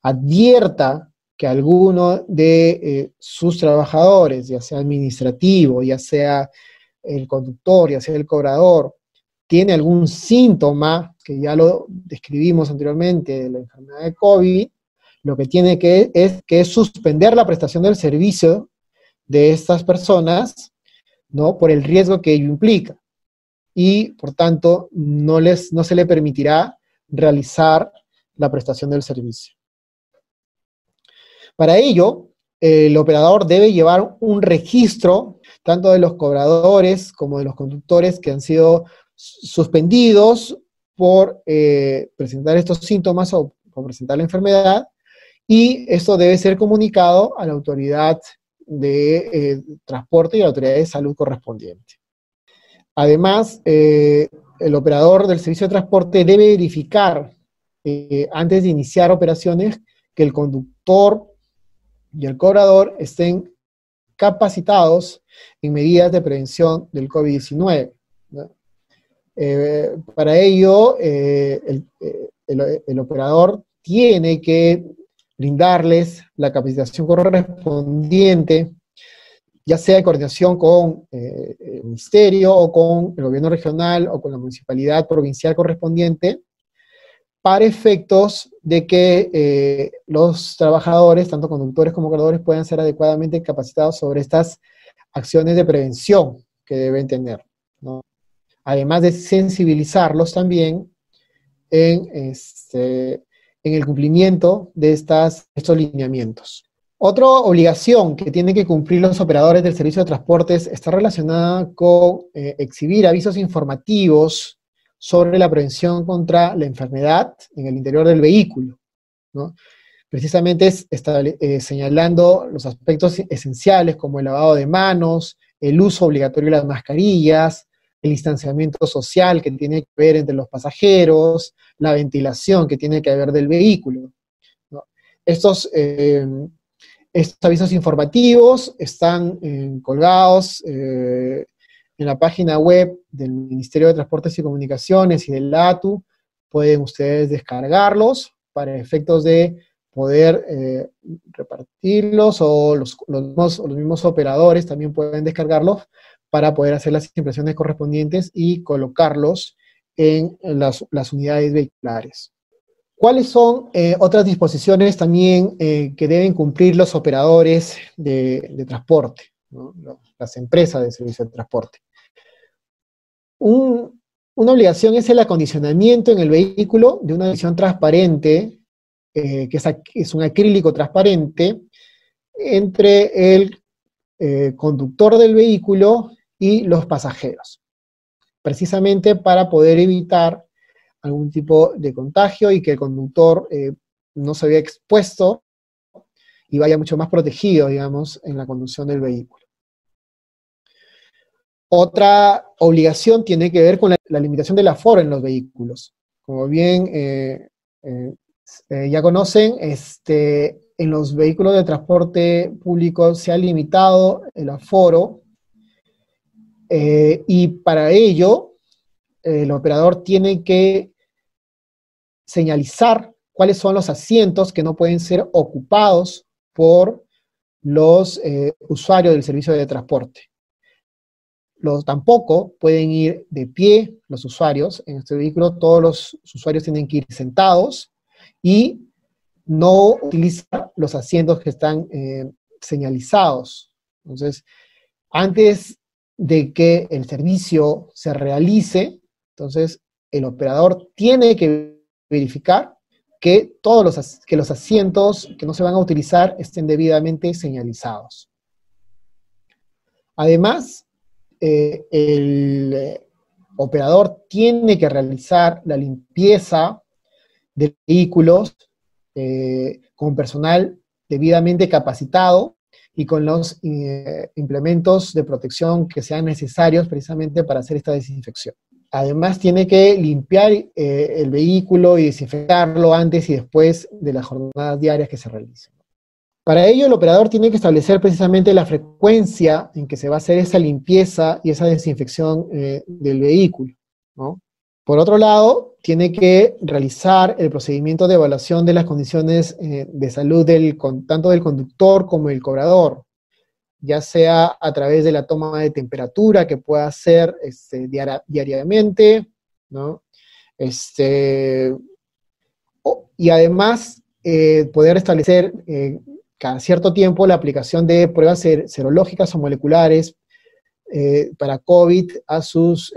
advierta que alguno de sus trabajadores, ya sea administrativo, ya sea el conductor, ya sea el cobrador, tiene algún síntoma, que ya lo describimos anteriormente, de la enfermedad de COVID, lo que tiene que suspender la prestación del servicio de estas personas, ¿no? Por el riesgo que ello implica. Y, por tanto, no se le permitirá realizar la prestación del servicio. Para ello, el operador debe llevar un registro, tanto de los cobradores como de los conductores que han sido suspendidos por presentar estos síntomas o por presentar la enfermedad, y esto debe ser comunicado a la autoridad de transporte y a la autoridad de salud correspondiente. Además, el operador del servicio de transporte debe verificar, antes de iniciar operaciones, que el conductor y el cobrador estén capacitados en medidas de prevención del COVID-19, ¿no? Para ello, el operador tiene que brindarles la capacitación correspondiente, ya sea en coordinación con el ministerio o con el gobierno regional o con la municipalidad provincial correspondiente, para efectos de que los trabajadores, tanto conductores como cobradores, puedan ser adecuadamente capacitados sobre estas acciones de prevención que deben tener, ¿no? Además de sensibilizarlos también en el cumplimiento de estos lineamientos. Otra obligación que tienen que cumplir los operadores del servicio de transportes está relacionada con exhibir avisos informativos sobre la prevención contra la enfermedad en el interior del vehículo, ¿no? Precisamente señalando los aspectos esenciales como el lavado de manos, el uso obligatorio de las mascarillas, el distanciamiento social que tiene que haber entre los pasajeros, la ventilación que tiene que haber del vehículo, ¿no? Estos avisos informativos están colgados en la página web del Ministerio de Transportes y Comunicaciones y del ATU. Pueden ustedes descargarlos para efectos de poder repartirlos, o los mismos operadores también pueden descargarlos para poder hacer las impresiones correspondientes y colocarlos en las unidades vehiculares. ¿Cuáles son otras disposiciones también que deben cumplir los operadores de transporte, ¿no? Las empresas de servicio de transporte? Una obligación es el acondicionamiento en el vehículo de una visión transparente, que es un acrílico transparente, entre el conductor del vehículo y los pasajeros, precisamente para poder evitar algún tipo de contagio y que el conductor no se vea expuesto y vaya mucho más protegido, digamos, en la conducción del vehículo. Otra obligación tiene que ver con la limitación del aforo en los vehículos. Como bien ya conocen, en los vehículos de transporte público se ha limitado el aforo, y para ello el operador tiene que señalizar cuáles son los asientos que no pueden ser ocupados por los usuarios del servicio de transporte. Tampoco pueden ir de pie los usuarios. En este vehículo todos los usuarios tienen que ir sentados y no utilizar los asientos que están señalizados. Entonces, antes de que el servicio se realice, entonces el operador tiene que verificar que los asientos que no se van a utilizar estén debidamente señalizados. Además, el operador tiene que realizar la limpieza de vehículos con personal debidamente capacitado y con los implementos de protección que sean necesarios precisamente para hacer esta desinfección. Además, tiene que limpiar el vehículo y desinfectarlo antes y después de las jornadas diarias que se realicen. Para ello, el operador tiene que establecer precisamente la frecuencia en que se va a hacer esa limpieza y esa desinfección del vehículo, ¿no? Por otro lado, tiene que realizar el procedimiento de evaluación de las condiciones de salud tanto del conductor como del cobrador, ya sea a través de la toma de temperatura que pueda hacer diariamente, ¿no? Y además poder establecer cada cierto tiempo la aplicación de pruebas serológicas o moleculares para COVID a sus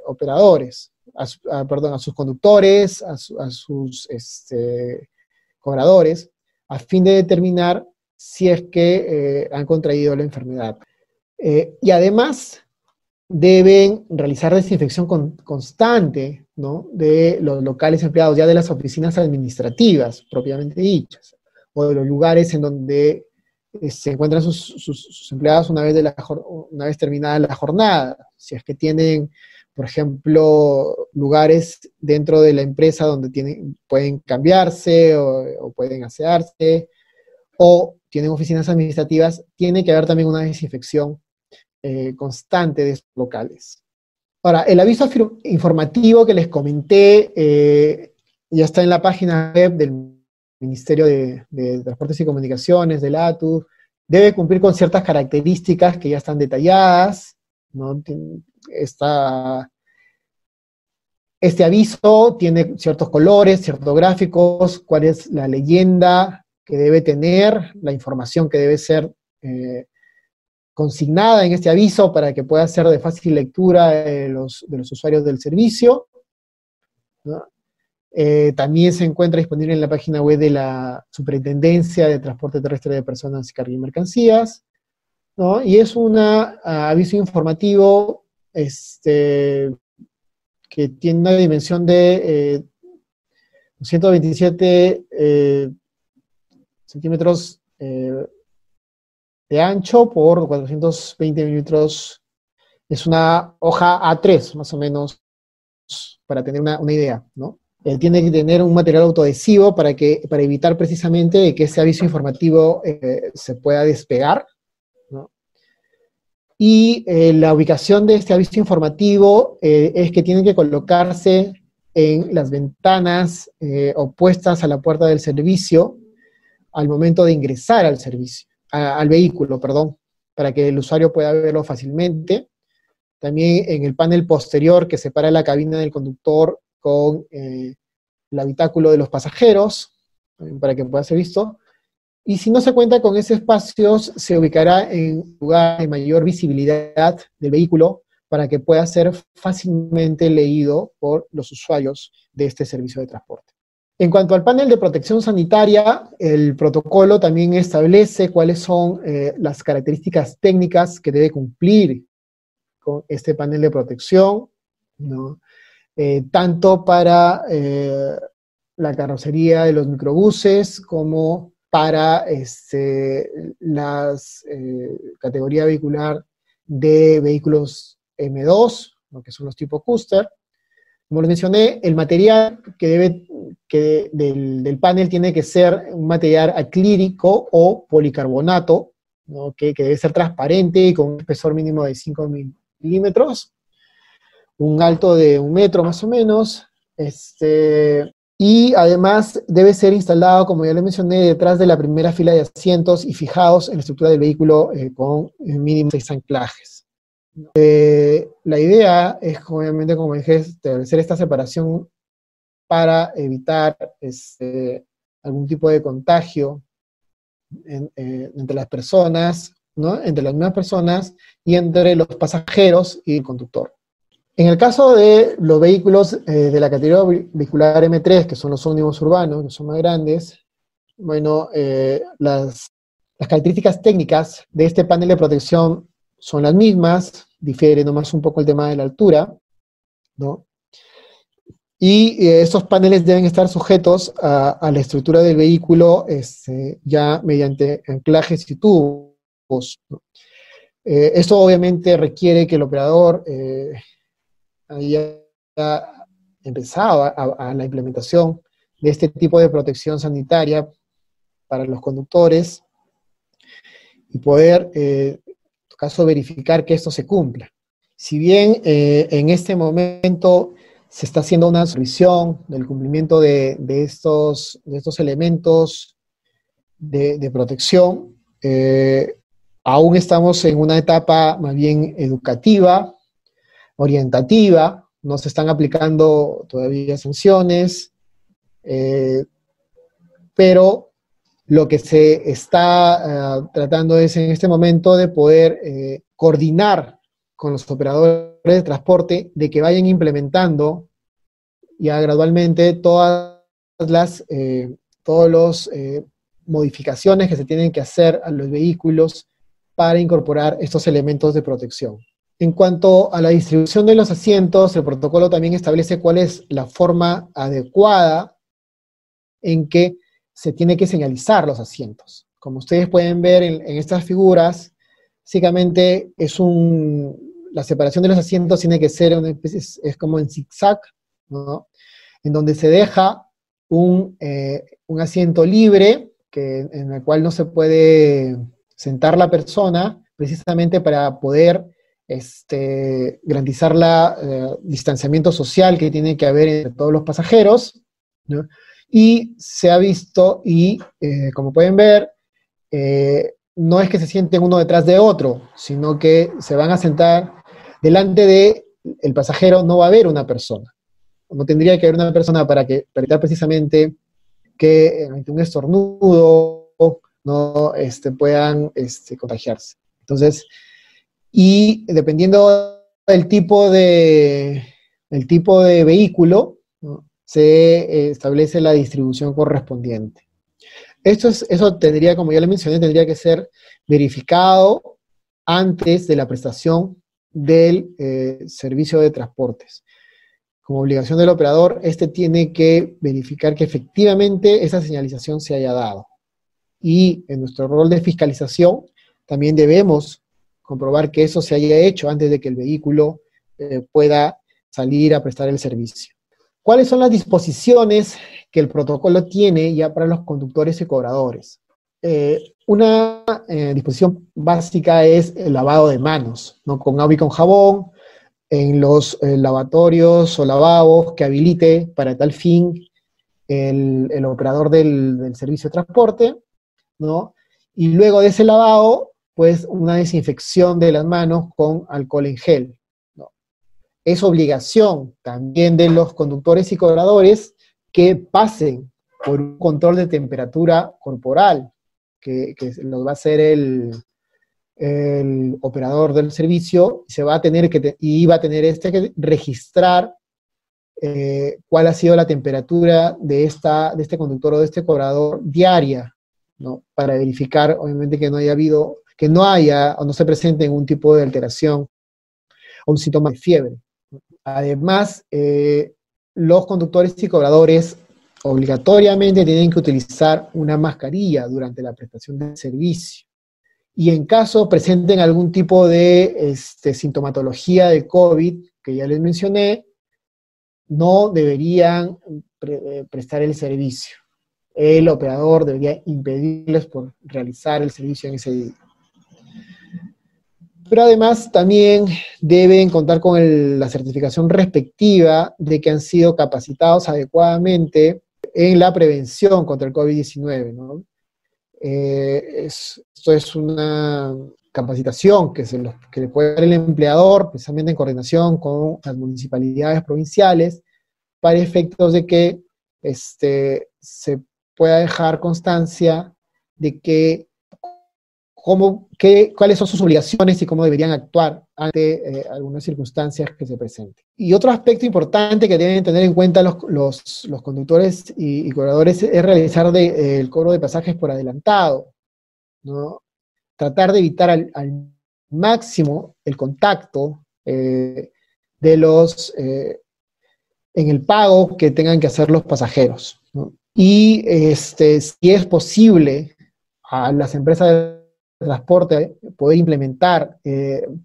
operadores, a sus conductores, a sus cobradores, a fin de determinar si es que han contraído la enfermedad. Y además deben realizar desinfección constante, ¿no?, de los locales empleados, ya de las oficinas administrativas propiamente dichas, o de los lugares en donde se encuentran sus empleados una vez terminada la jornada. Si es que tienen, por ejemplo, lugares dentro de la empresa donde pueden cambiarse o pueden asearse, o tienen oficinas administrativas, tiene que haber también una desinfección constante de estos locales. Ahora, el aviso informativo que les comenté ya está en la página web del Ministerio de Transportes y Comunicaciones, del ATU. Debe cumplir con ciertas características que ya están detalladas, ¿no? Este aviso tiene ciertos colores, ciertos gráficos, cuál es la leyenda que debe tener, la información que debe ser consignada en este aviso para que pueda ser de fácil lectura de los usuarios del servicio, ¿no? También se encuentra disponible en la página web de la Superintendencia de Transporte Terrestre de Personas, Carga y Mercancías, ¿no? Y es un aviso informativo que tiene una dimensión de 127 centímetros de ancho por 420 milímetros. Es una hoja A3, más o menos, para tener una idea, ¿no? Tiene que tener un material autoadhesivo para evitar precisamente que ese aviso informativo se pueda despegar, ¿no? Y la ubicación de este aviso informativo es que tiene que colocarse en las ventanas opuestas a la puerta del servicio al momento de ingresar al servicio, al vehículo, perdón, para que el usuario pueda verlo fácilmente. También en el panel posterior que separa la cabina del conductor con el habitáculo de los pasajeros, para que pueda ser visto. Y si no se cuenta con ese espacio, se ubicará en lugar de mayor visibilidad del vehículo para que pueda ser fácilmente leído por los usuarios de este servicio de transporte. En cuanto al panel de protección sanitaria, el protocolo también establece cuáles son las características técnicas que debe cumplir con este panel de protección, ¿no? Tanto para la carrocería de los microbuses como para la categoría vehicular de vehículos M2, ¿no?, que son los tipo Custer. Como les mencioné, el material del panel tiene que ser un material acrílico o policarbonato, ¿no?, que debe ser transparente y con un espesor mínimo de 5 milímetros, un alto de 1 metro más o menos, y además debe ser instalado, como ya les mencioné, detrás de la primera fila de asientos y fijados en la estructura del vehículo con mínimo 6 anclajes. La idea es, obviamente, como dije, establecer esta separación para evitar algún tipo de contagio entre las personas, ¿no?, entre las mismas personas y entre los pasajeros y el conductor. En el caso de los vehículos de la categoría vehicular M3, que son los ómnibus urbanos, que son más grandes, bueno, las características técnicas de este panel de protección son las mismas, difiere nomás un poco el tema de la altura, ¿no? Y estos paneles deben estar sujetos a la estructura del vehículo ya mediante anclajes y tubos, ¿no? Esto obviamente requiere que el operador haya empezado a la implementación de este tipo de protección sanitaria para los conductores y poder, en tu caso, verificar que esto se cumpla. Si bien en este momento se está haciendo una supervisión del cumplimiento de estos elementos de protección, aún estamos en una etapa más bien educativa, orientativa, no se están aplicando todavía sanciones, pero lo que se está tratando es en este momento de poder coordinar con los operadores de transporte de que vayan implementando ya gradualmente todas las modificaciones que se tienen que hacer a los vehículos para incorporar estos elementos de protección. En cuanto a la distribución de los asientos, el protocolo también establece cuál es la forma adecuada en que se tiene que señalizar los asientos. Como ustedes pueden ver en estas figuras, básicamente la separación de los asientos tiene que ser una especie, es como en zigzag, ¿no? En donde se deja un asiento libre, en el cual no se puede sentar la persona, precisamente para poder garantizar el distanciamiento social que tiene que haber entre todos los pasajeros, ¿no? Y se ha visto, como pueden ver, no es que se sienten uno detrás de otro, sino que se van a sentar delante del pasajero, no va a haber una persona. No tendría que haber una persona para evitar precisamente que ante un estornudo no puedan contagiarse. Entonces, y dependiendo del tipo de vehículo, ¿no?, se establece la distribución correspondiente. Eso tendría, como ya le mencioné, tendría que ser verificado antes de la prestación del servicio de transportes. Como obligación del operador, tiene que verificar que efectivamente esa señalización se haya dado. Y en nuestro rol de fiscalización, también debemos comprobar que eso se haya hecho antes de que el vehículo pueda salir a prestar el servicio. ¿Cuáles son las disposiciones que el protocolo tiene ya para los conductores y cobradores? Una disposición básica es el lavado de manos, ¿no?, con agua y con jabón, en los lavatorios o lavabos que habilite para tal fin el operador del servicio de transporte, ¿no? Y luego de ese lavado, pues una desinfección de las manos con alcohol en gel, ¿no? Es obligación también de los conductores y cobradores que pasen por un control de temperatura corporal, que los va a hacer el operador del servicio, va a tener que registrar cuál ha sido la temperatura de este conductor o de este cobrador diaria, ¿no?, para verificar, obviamente, que no haya o no se presente ningún tipo de alteración o un síntoma de fiebre. Además, los conductores y cobradores obligatoriamente tienen que utilizar una mascarilla durante la prestación del servicio. Y en caso presenten algún tipo de sintomatología de COVID, que ya les mencioné, no deberían prestar el servicio. El operador debería impedirles por realizar el servicio en ese día. Pero además también deben contar con la certificación respectiva de que han sido capacitados adecuadamente en la prevención contra el COVID-19, ¿no? Esto es una capacitación que le puede dar el empleador, precisamente en coordinación con las municipalidades provinciales, para efectos de que se pueda dejar constancia de cuáles son sus obligaciones y cómo deberían actuar ante algunas circunstancias que se presenten. Y otro aspecto importante que deben tener en cuenta los conductores y cobradores es realizar el cobro de pasajes por adelantado, ¿no? Tratar de evitar al máximo el contacto de los, en el pago que tengan que hacer los pasajeros, ¿no? Y si es posible a las empresas de transporte poder implementar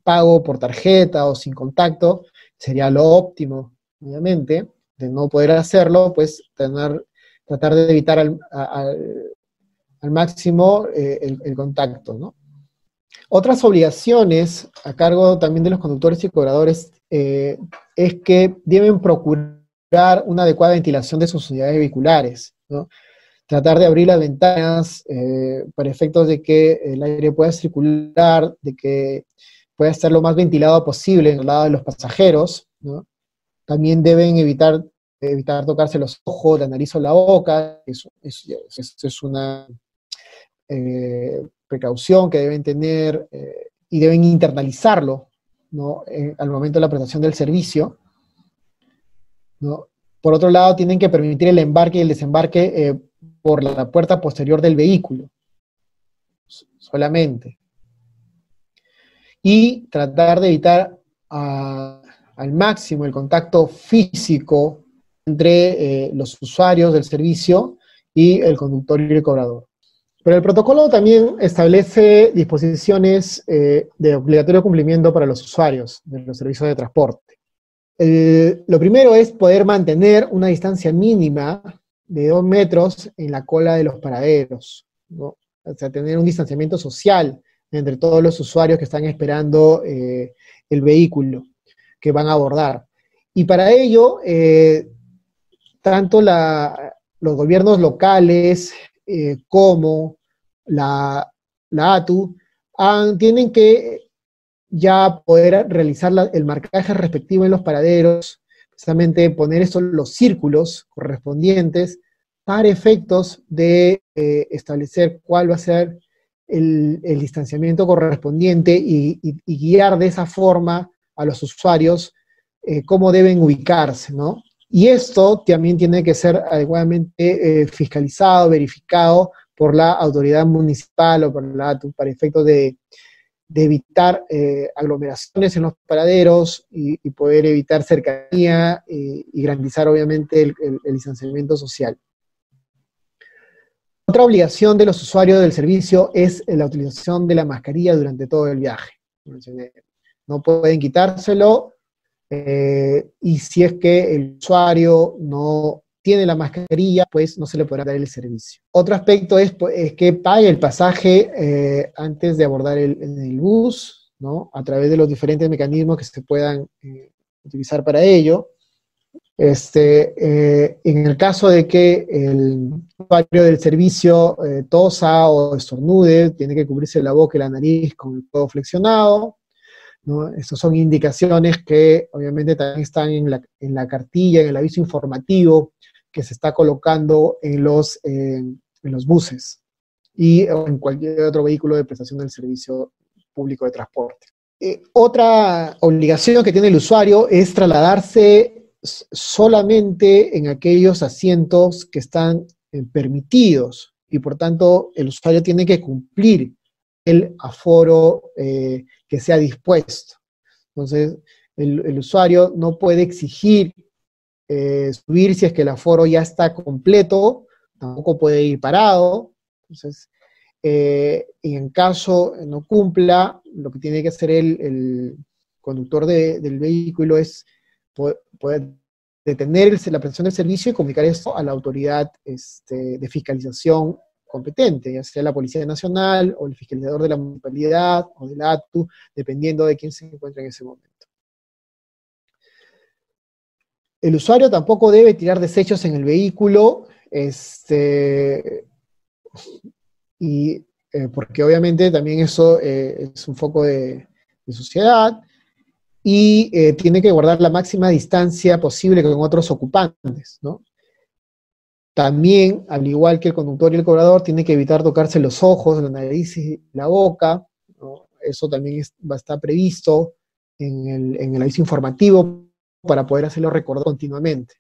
pago por tarjeta o sin contacto, sería lo óptimo, obviamente. De no poder hacerlo, pues tratar de evitar al máximo el contacto, ¿no? Otras obligaciones a cargo también de los conductores y cobradores es que deben procurar una adecuada ventilación de sus unidades vehiculares, ¿no? Tratar de abrir las ventanas para efectos de que el aire pueda circular, de que pueda estar lo más ventilado posible en el lado de los pasajeros, ¿no? También deben evitar tocarse los ojos, la nariz o la boca. Eso es una precaución que deben tener y deben internalizarlo, ¿no? Al momento de la prestación del servicio, ¿no? Por otro lado, tienen que permitir el embarque y el desembarque por la puerta posterior del vehículo, solamente. Y tratar de evitar al máximo el contacto físico entre los usuarios del servicio y el conductor y el cobrador. Pero el protocolo también establece disposiciones de obligatorio cumplimiento para los usuarios de los servicios de transporte. Lo primero es poder mantener una distancia mínima de 2 metros en la cola de los paraderos, ¿no? O sea, tener un distanciamiento social entre todos los usuarios que están esperando el vehículo que van a abordar. Y para ello, tanto los gobiernos locales como la ATU tienen que ya poder realizar el marcaje respectivo en los paraderos, precisamente poner los círculos correspondientes para efectos de establecer cuál va a ser el distanciamiento correspondiente y guiar de esa forma a los usuarios cómo deben ubicarse, ¿no? Y esto también tiene que ser adecuadamente fiscalizado, verificado por la autoridad municipal o por la ATU para efectos de evitar aglomeraciones en los paraderos y poder evitar cercanía y garantizar obviamente el distanciamiento social. Otra obligación de los usuarios del servicio es la utilización de la mascarilla durante todo el viaje. No pueden quitárselo y si es que el usuario no tiene la mascarilla, pues no se le podrá dar el servicio. Otro aspecto es que pague el pasaje antes de abordar el bus, ¿no? A través de los diferentes mecanismos que se puedan utilizar para ello. En el caso de que el usuario del servicio tosa o estornude, tiene que cubrirse la boca y la nariz con el codo flexionado, ¿no? Estas son indicaciones que obviamente también están en la cartilla, en el aviso informativo que se está colocando en los buses y en cualquier otro vehículo de prestación del servicio público de transporte. Otra obligación que tiene el usuario es trasladarse solamente en aquellos asientos que están permitidos y por tanto el usuario tiene que cumplir el aforo que sea dispuesto. Entonces el usuario no puede exigir subir si es que el aforo ya está completo, tampoco puede ir parado. Entonces en caso no cumpla, lo que tiene que hacer el conductor del vehículo es poder detener la prestación del servicio y comunicar esto a la autoridad de fiscalización competente, ya sea la Policía Nacional o el fiscalizador de la municipalidad o del ATU, dependiendo de quién se encuentre en ese momento. El usuario tampoco debe tirar desechos en el vehículo, porque obviamente también eso es un foco de suciedad, y tiene que guardar la máxima distancia posible con otros ocupantes, ¿no? También, al igual que el conductor y el cobrador, tiene que evitar tocarse los ojos, la nariz y la boca, ¿no? Eso también va a estar previsto en el aviso informativo para poder hacerlo recordar continuamente.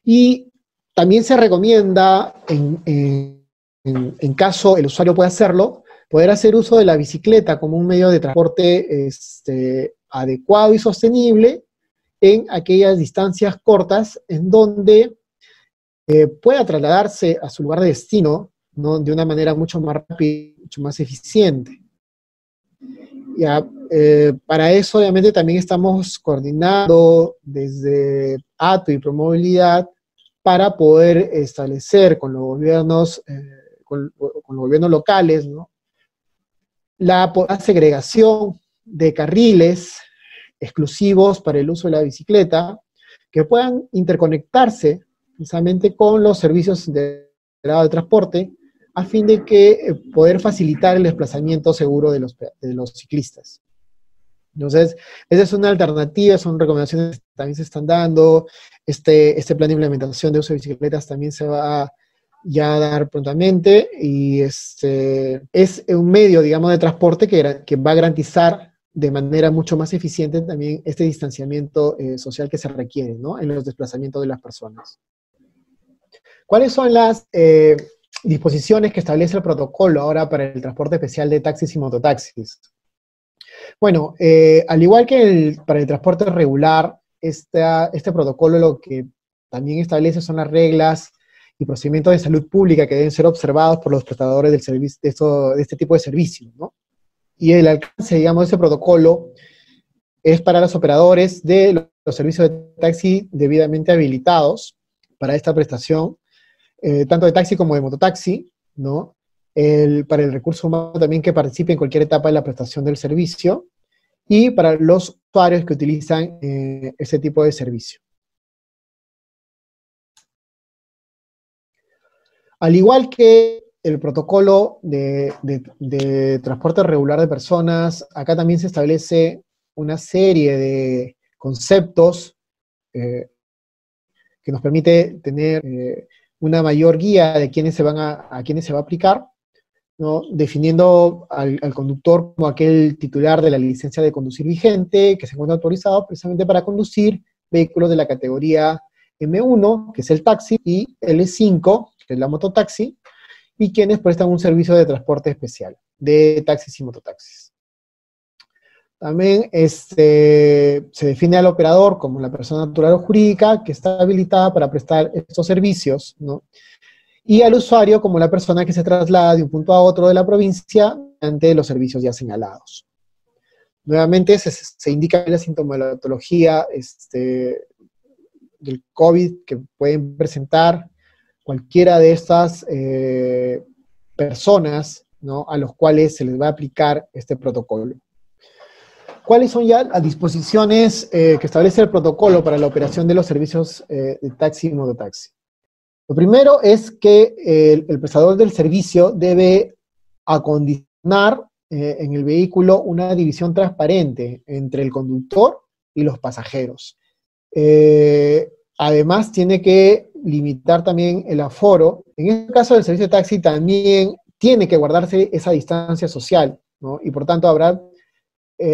Y también se recomienda, en caso el usuario pueda hacerlo, poder hacer uso de la bicicleta como un medio de transporte adecuado y sostenible en aquellas distancias cortas en donde pueda trasladarse a su lugar de destino, ¿no?, de una manera mucho más rápida, mucho más eficiente. Ya, para eso, obviamente, también estamos coordinando desde ATO y Promovilidad para poder establecer con los gobiernos, con los gobiernos locales, ¿no?, la segregación de carriles exclusivos para el uso de la bicicleta que puedan interconectarse precisamente con los servicios de transporte a fin de que poder facilitar el desplazamiento seguro de los ciclistas. Entonces, esa es una alternativa, son recomendaciones que también se están dando. Este plan de implementación de uso de bicicletas también se va ya a dar prontamente, y es un medio, digamos, de transporte que va a garantizar de manera mucho más eficiente también este distanciamiento social que se requiere, ¿no?, en los desplazamientos de las personas. ¿Cuáles son las disposiciones que establece el protocolo ahora para el transporte especial de taxis y mototaxis? Bueno, al igual que para el transporte regular, este protocolo lo que también establece son las reglas y procedimientos de salud pública que deben ser observados por los prestadores del servicio, de este tipo de servicios, ¿no? Y el alcance, digamos, de ese protocolo es para los operadores de los servicios de taxi debidamente habilitados para esta prestación, tanto de taxi como de mototaxi, ¿no? Para el recurso humano también que participe en cualquier etapa de la prestación del servicio, y para los usuarios que utilizan ese tipo de servicio. Al igual que el protocolo de transporte regular de personas, acá también se establece una serie de conceptos que nos permite tener una mayor guía de a quiénes se va a aplicar, ¿no?, definiendo al conductor como aquel titular de la licencia de conducir vigente, que se encuentra autorizado precisamente para conducir vehículos de la categoría M1, que es el taxi, y L5, que es la mototaxi, y quienes prestan un servicio de transporte especial, de taxis y mototaxis. También se define al operador como la persona natural o jurídica que está habilitada para prestar estos servicios, ¿no?, y al usuario como la persona que se traslada de un punto a otro de la provincia ante los servicios ya señalados. Nuevamente se indica la sintomatología del COVID que pueden presentar cualquiera de estas personas, ¿no?, a los cuales se les va a aplicar este protocolo. ¿Cuáles son ya las disposiciones que establece el protocolo para la operación de los servicios de taxi y mototaxi? Lo primero es que el prestador del servicio debe acondicionar en el vehículo una división transparente entre el conductor y los pasajeros. Además, tiene que limitar también el aforo. En este caso del servicio de taxi también tiene que guardarse esa distancia social, ¿no?, y por tanto habrá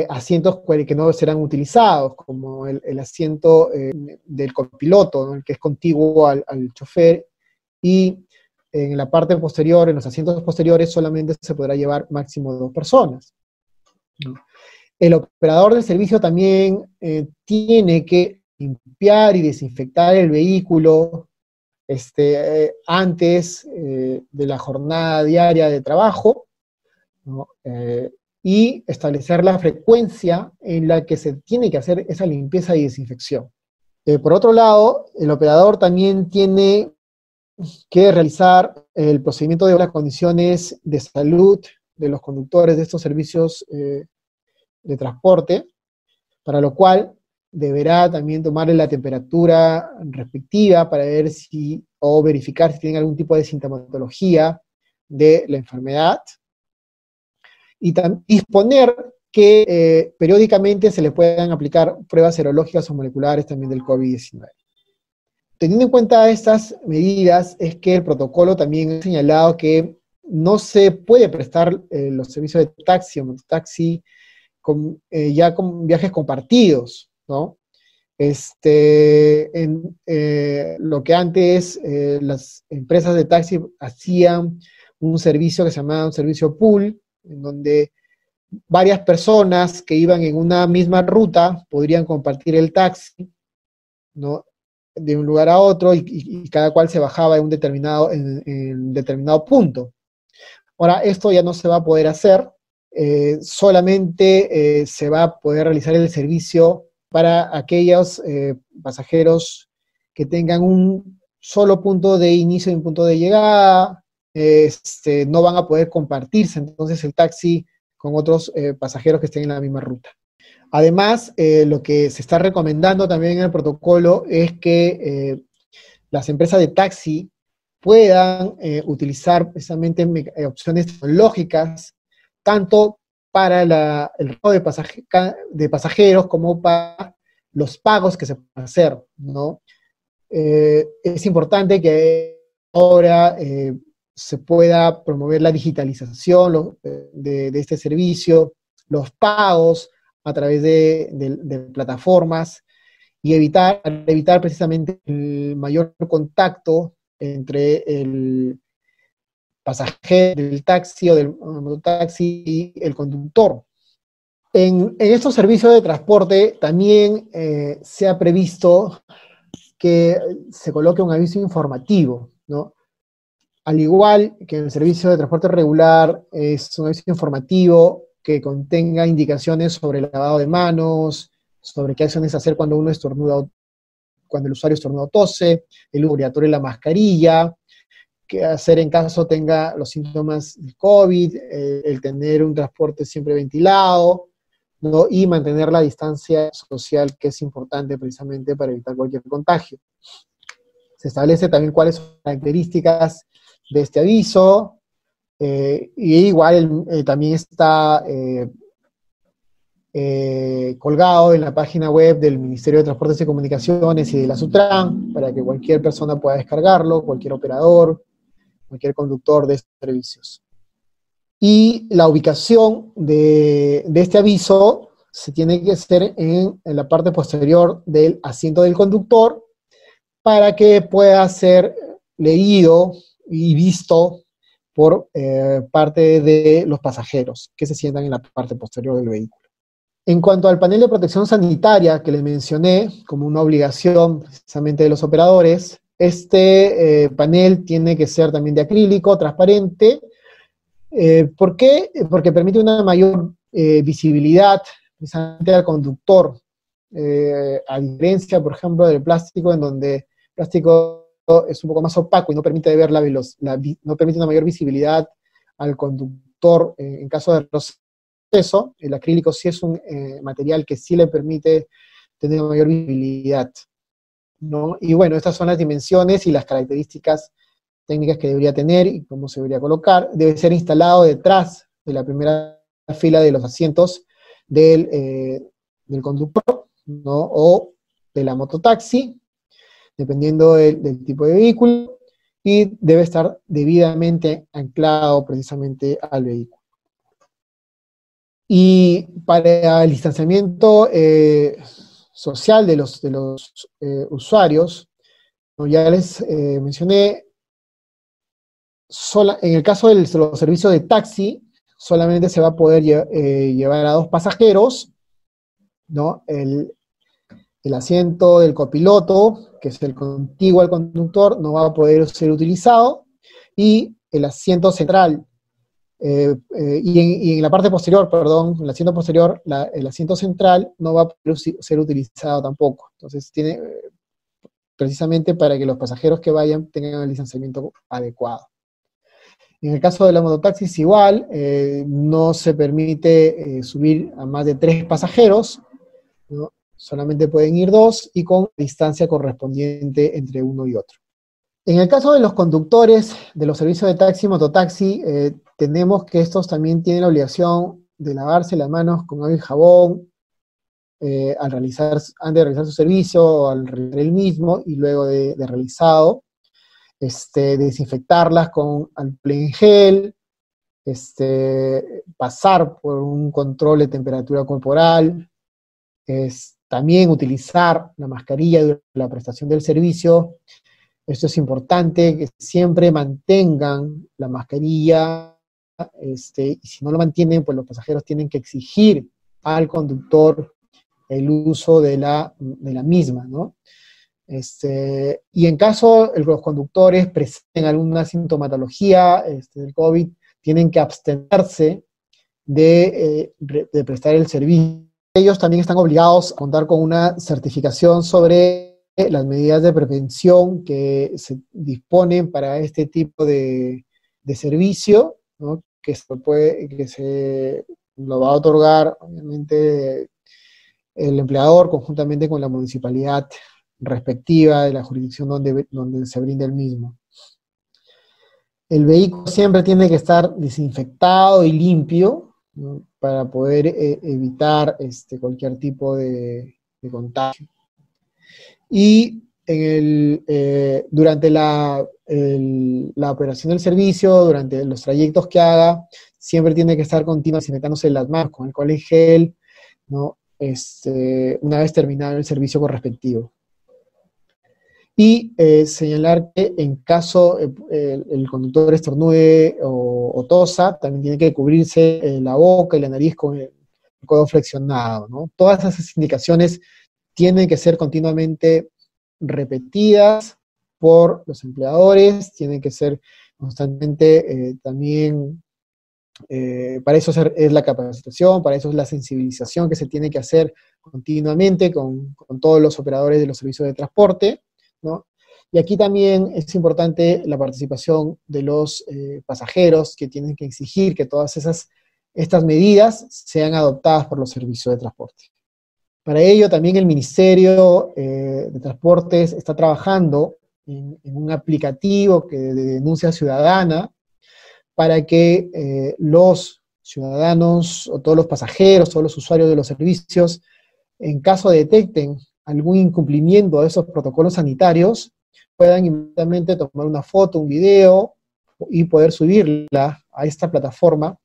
asientos que no serán utilizados, como el asiento del copiloto, ¿no?, el que es contiguo al chofer, y en la parte posterior, en los asientos posteriores, solamente se podrá llevar máximo 2 personas. El operador del servicio también tiene que limpiar y desinfectar el vehículo antes de la jornada diaria de trabajo, ¿no?, y establecer la frecuencia en la que se tiene que hacer esa limpieza y desinfección. Por otro lado, el operador también tiene que realizar el procedimiento de las condiciones de salud de los conductores de estos servicios de transporte, para lo cual deberá también tomarle la temperatura respectiva para ver o verificar si tienen algún tipo de sintomatología de la enfermedad, y disponer que periódicamente se le puedan aplicar pruebas serológicas o moleculares también del COVID-19. Teniendo en cuenta estas medidas, es que el protocolo también ha señalado que no se puede prestar los servicios de taxi o mototaxi ya con viajes compartidos, ¿no? Lo que antes las empresas de taxi hacían un servicio que se llamaba un servicio pool, en donde varias personas que iban en una misma ruta podrían compartir el taxi, ¿no? De un lugar a otro y cada cual se bajaba en determinado punto. Ahora, esto ya no se va a poder hacer, solamente se va a poder realizar el servicio para aquellos pasajeros que tengan un solo punto de inicio y un punto de llegada, no van a poder compartirse entonces el taxi con otros pasajeros que estén en la misma ruta. Además, lo que se está recomendando también en el protocolo es que las empresas de taxi puedan utilizar precisamente opciones tecnológicas, tanto para el robo de pasajeros como para los pagos que se pueden hacer, ¿no? Es importante que ahora se pueda promover la digitalización de este servicio, los pagos a través de plataformas, y evitar precisamente el mayor contacto entre el pasajero del taxi o del mototaxi y el conductor. En estos servicios de transporte también se ha previsto que se coloque un aviso informativo, ¿no? Al igual que en el servicio de transporte regular, es un aviso informativo que contenga indicaciones sobre el lavado de manos, sobre qué acciones hacer cuando uno estornuda, cuando el usuario estornuda o tose, el uso obligatorio de la mascarilla, qué hacer en caso tenga los síntomas del COVID, el tener un transporte siempre ventilado, ¿no? Y mantener la distancia social, que es importante precisamente para evitar cualquier contagio. Se establece también cuáles son las características de este aviso, y igual también está colgado en la página web del Ministerio de Transportes y Comunicaciones y de la Sutran, para que cualquier persona pueda descargarlo, cualquier operador, cualquier conductor de estos servicios. Y la ubicación de este aviso se tiene que hacer en la parte posterior del asiento del conductor, para que pueda ser leído y visto por parte de los pasajeros que se sientan en la parte posterior del vehículo. En cuanto al panel de protección sanitaria que les mencioné como una obligación precisamente de los operadores, este panel tiene que ser también de acrílico, transparente. ¿Por qué? Porque permite una mayor visibilidad precisamente al conductor, a diferencia, por ejemplo, del plástico, en donde el plástico es un poco más opaco y no permite ver no permite una mayor visibilidad al conductor en caso de proceso. El acrílico sí es un material que sí le permite tener mayor visibilidad, ¿no? Y bueno, estas son las dimensiones y las características técnicas que debería tener y cómo se debería colocar. Debe ser instalado detrás de la primera fila de los asientos del conductor, ¿no? O de la mototaxi, dependiendo del tipo de vehículo, y debe estar debidamente anclado precisamente al vehículo. Y para el distanciamiento social de los usuarios, como ya les mencioné, en el caso de los servicios de taxi, solamente se va a poder llevar a 2 pasajeros, ¿no? El asiento del copiloto, que es el contiguo al conductor, no va a poder ser utilizado, y el asiento central, y en la parte posterior, perdón, el asiento posterior, el asiento central no va a poder ser utilizado tampoco. Entonces, tiene precisamente para que los pasajeros que vayan tengan el distanciamiento adecuado. En el caso de la mototaxis igual, no se permite subir a más de 3 pasajeros, ¿no? Solamente pueden ir 2 y con distancia correspondiente entre uno y otro. En el caso de los conductores de los servicios de taxi y mototaxi, tenemos que estos también tienen la obligación de lavarse las manos con agua y jabón antes de realizar su servicio, o al realizar el mismo, y luego de realizado, desinfectarlas con alcohol en gel, pasar por un control de temperatura corporal, también utilizar la mascarilla durante la prestación del servicio. Esto es importante, que siempre mantengan la mascarilla y si no lo mantienen, pues los pasajeros tienen que exigir al conductor el uso de la misma, ¿no? Y en caso los conductores presenten alguna sintomatología del COVID, tienen que abstenerse de prestar el servicio. Ellos también están obligados a contar con una certificación sobre las medidas de prevención que se disponen para este tipo de servicio, ¿no? Que se lo va a otorgar, obviamente, el empleador conjuntamente con la municipalidad respectiva de la jurisdicción donde se brinda el mismo. El vehículo siempre tiene que estar desinfectado y limpio, ¿no? Para poder evitar cualquier tipo de contagio. Y durante la operación del servicio, durante los trayectos que haga, siempre tiene que estar continuamente desinfectándose las manos con alcohol en gel, ¿no? Una vez terminado el servicio correspectivo. Y señalar que en caso el conductor estornude o tosa, también tiene que cubrirse la boca y la nariz con el codo flexionado, ¿no? Todas esas indicaciones tienen que ser continuamente repetidas por los empleadores, tienen que ser constantemente también, para eso es la capacitación, para eso es la sensibilización que se tiene que hacer continuamente con todos los operadores de los servicios de transporte, ¿no? Y aquí también es importante la participación de los pasajeros, que tienen que exigir que todas estas medidas sean adoptadas por los servicios de transporte. Para ello también el Ministerio de Transportes está trabajando en un aplicativo de denuncia ciudadana para que los ciudadanos o todos los pasajeros, todos los usuarios de los servicios, en caso detecten algún incumplimiento de esos protocolos sanitarios, puedan inmediatamente tomar una foto, un video y poder subirla a esta plataforma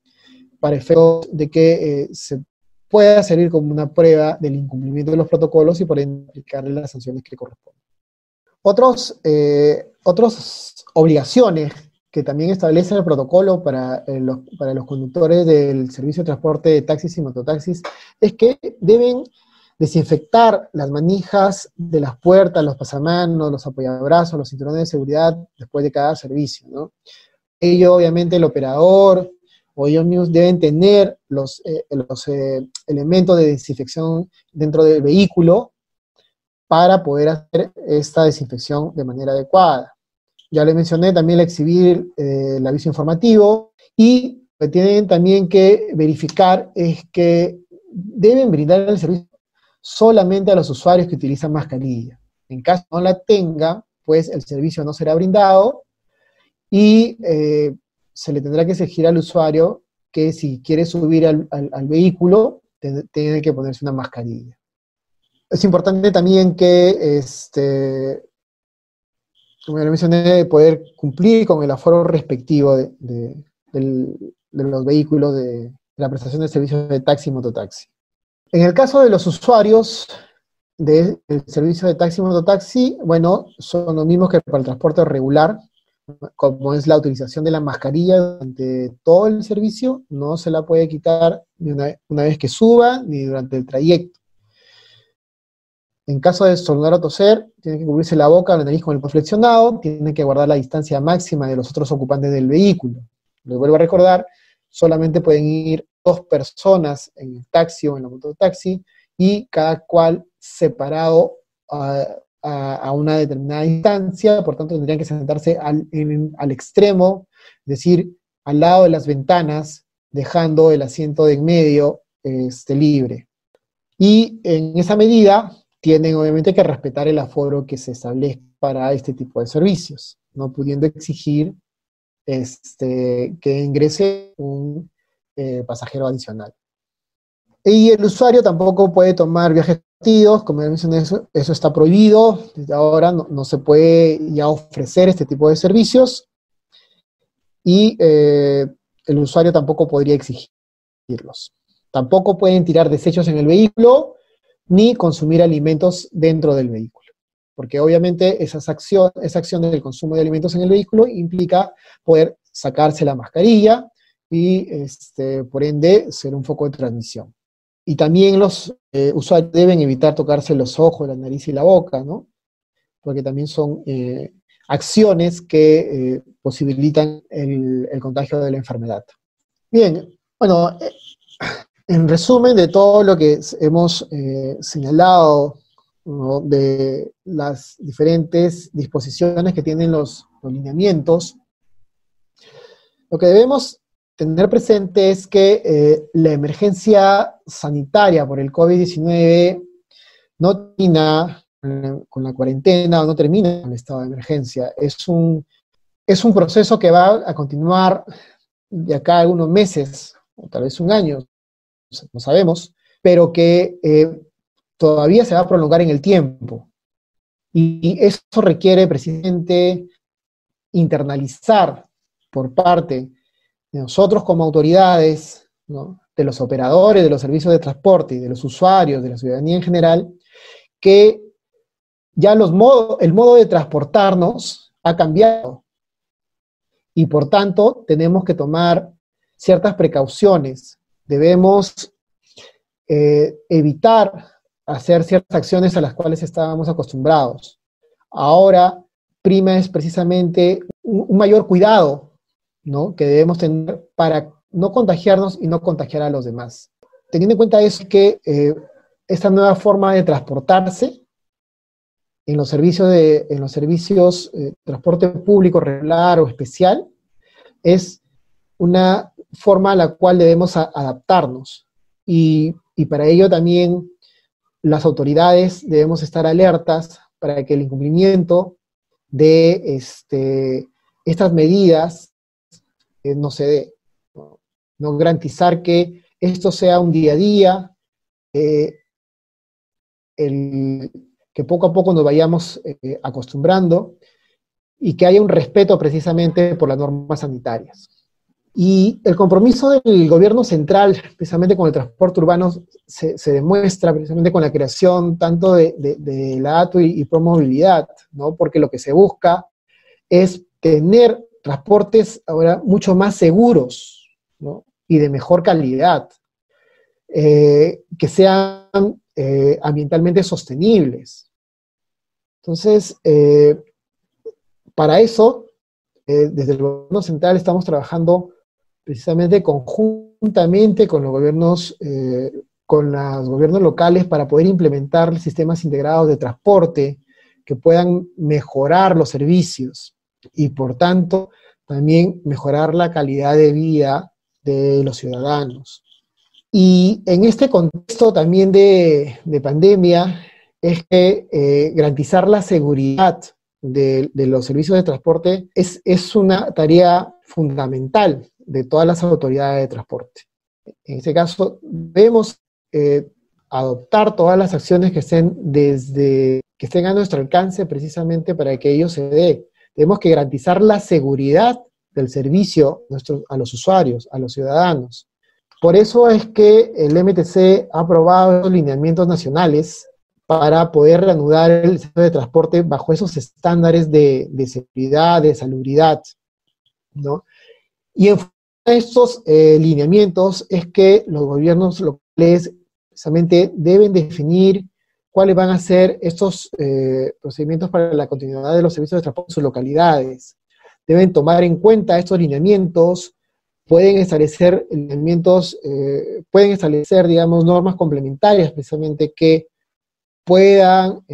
para efectos de que se pueda servir como una prueba del incumplimiento de los protocolos y por ende aplicarle las sanciones que le corresponden. Otras obligaciones que también establece el protocolo para los conductores del servicio de transporte de taxis y mototaxis es que deben desinfectar las manijas de las puertas, los pasamanos, los apoyabrazos, los cinturones de seguridad después de cada servicio, ¿no? Ello, obviamente, el operador o ellos mismos deben tener los elementos de desinfección dentro del vehículo para poder hacer esta desinfección de manera adecuada. Ya le mencioné también el exhibir el aviso informativo, y lo que tienen también que verificar es que deben brindar el servicio solamente a los usuarios que utilizan mascarilla. En caso no la tenga, pues el servicio no será brindado y se le tendrá que exigir al usuario que si quiere subir al vehículo, tiene que ponerse una mascarilla. Es importante también que, como ya lo mencioné, poder cumplir con el aforo respectivo de los vehículos de la prestación de servicios de taxi y mototaxi. En el caso de los usuarios del servicio de taxi y mototaxi, bueno, son los mismos que para el transporte regular, como es la utilización de la mascarilla durante todo el servicio, no se la puede quitar ni una vez que suba, ni durante el trayecto. En caso de estornudar o toser, tiene que cubrirse la boca o la nariz con el codo flexionado, tiene que guardar la distancia máxima de los otros ocupantes del vehículo. Les vuelvo a recordar, solamente pueden ir 2 personas en el taxi o en la mototaxi, y cada cual separado a una determinada distancia, por tanto tendrían que sentarse al extremo, es decir, al lado de las ventanas, dejando el asiento de en medio libre. Y en esa medida tienen obviamente que respetar el aforo que se establezca para este tipo de servicios, no pudiendo exigir que ingrese un pasajero adicional. Y el usuario tampoco puede tomar viajes compartidos, como ya mencioné, eso está prohibido, desde ahora no se puede ya ofrecer este tipo de servicios, y el usuario tampoco podría exigirlos. Tampoco pueden tirar desechos en el vehículo, ni consumir alimentos dentro del vehículo, porque obviamente esa acción del consumo de alimentos en el vehículo implica poder sacarse la mascarilla, y por ende ser un foco de transmisión. Y también los usuarios deben evitar tocarse los ojos, la nariz y la boca, ¿no? Porque también son acciones que posibilitan el contagio de la enfermedad. Bien, bueno, en resumen de todo lo que hemos señalado, ¿no?, de las diferentes disposiciones que tienen los lineamientos, lo que debemos tener presente es que la emergencia sanitaria por el COVID-19 no termina con la cuarentena o no termina con el estado de emergencia. Es un proceso que va a continuar de acá a algunos meses, o tal vez un año, no sabemos, pero que todavía se va a prolongar en el tiempo. Y eso requiere precisamente internalizar por parte de nosotros como autoridades, ¿no?, de los operadores de los servicios de transporte y de los usuarios, de la ciudadanía en general, que ya el modo de transportarnos ha cambiado. Y por tanto, tenemos que tomar ciertas precauciones. Debemos evitar hacer ciertas acciones a las cuales estábamos acostumbrados. Ahora prima es precisamente un mayor cuidado, ¿no?, que debemos tener para no contagiarnos y no contagiar a los demás. Teniendo en cuenta eso, que esta nueva forma de transportarse en los servicios de transporte público regular o especial es una forma a la cual debemos adaptarnos. Y para ello también las autoridades debemos estar alertas para que el incumplimiento de estas medidas no se dé, ¿no? No garantizar que esto sea un día a día, que poco a poco nos vayamos acostumbrando y que haya un respeto precisamente por las normas sanitarias. Y el compromiso del gobierno central, precisamente con el transporte urbano, se demuestra precisamente con la creación tanto de la ATU y Promovilidad, ¿no? Porque lo que se busca es tener transportes ahora mucho más seguros, ¿no?, y de mejor calidad, que sean ambientalmente sostenibles. Entonces, para eso, desde el gobierno central estamos trabajando precisamente conjuntamente con los gobiernos locales para poder implementar sistemas integrados de transporte que puedan mejorar los servicios y, por tanto, también mejorar la calidad de vida de los ciudadanos. Y en este contexto también de pandemia, es que garantizar la seguridad de los servicios de transporte es una tarea fundamental de todas las autoridades de transporte. En este caso, debemos adoptar todas las acciones que estén a nuestro alcance precisamente para que ello se dé. Tenemos que garantizar la seguridad del servicio a los usuarios, a los ciudadanos. Por eso es que el MTC ha aprobado los lineamientos nacionales para poder reanudar el servicio de transporte bajo esos estándares de seguridad, de salubridad, ¿no? Y en estos lineamientos es que los gobiernos locales precisamente deben definir cuáles van a ser estos procedimientos para la continuidad de los servicios de transporte en sus localidades. Deben tomar en cuenta estos lineamientos, pueden establecer digamos, normas complementarias precisamente que puedan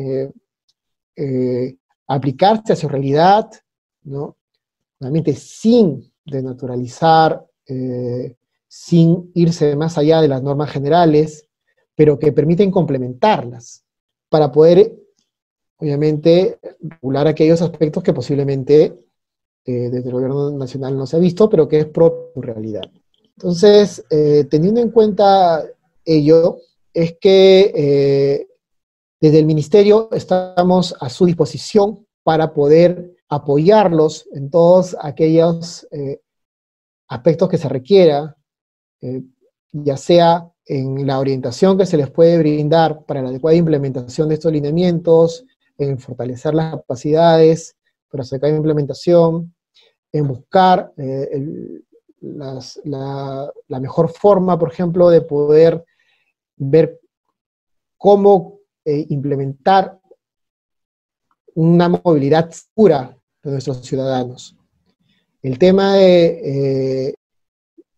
aplicarse a su realidad, ¿no?, realmente sin denaturalizar, sin irse más allá de las normas generales, pero que permiten complementarlas para poder, obviamente, regular aquellos aspectos que posiblemente desde el gobierno nacional no se ha visto, pero que es propio de su realidad. Entonces, teniendo en cuenta ello, es que desde el Ministerio estamos a su disposición para poder apoyarlos en todos aquellos aspectos que se requiera, ya sea en la orientación que se les puede brindar para la adecuada implementación de estos lineamientos, en fortalecer las capacidades para su adecuada implementación, en buscar la mejor forma, por ejemplo, de poder ver cómo implementar una movilidad segura de nuestros ciudadanos. El tema de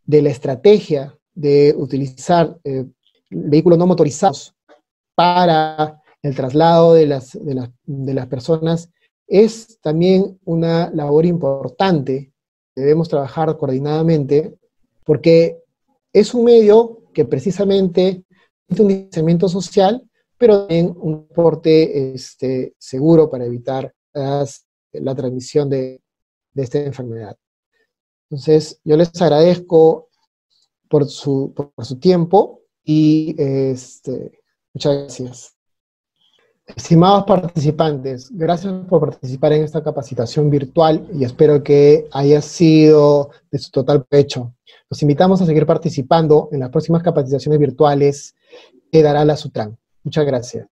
la estrategia de utilizar vehículos no motorizados para el traslado de las personas es también una labor importante. Debemos trabajar coordinadamente porque es un medio que precisamente tiene un distanciamiento social, pero también un transporte seguro para evitar la transmisión de esta enfermedad. Entonces, yo les agradezco por su tiempo y muchas gracias. Estimados participantes, gracias por participar en esta capacitación virtual y espero que haya sido de su total provecho. Los invitamos a seguir participando en las próximas capacitaciones virtuales que dará la Sutran. Muchas gracias.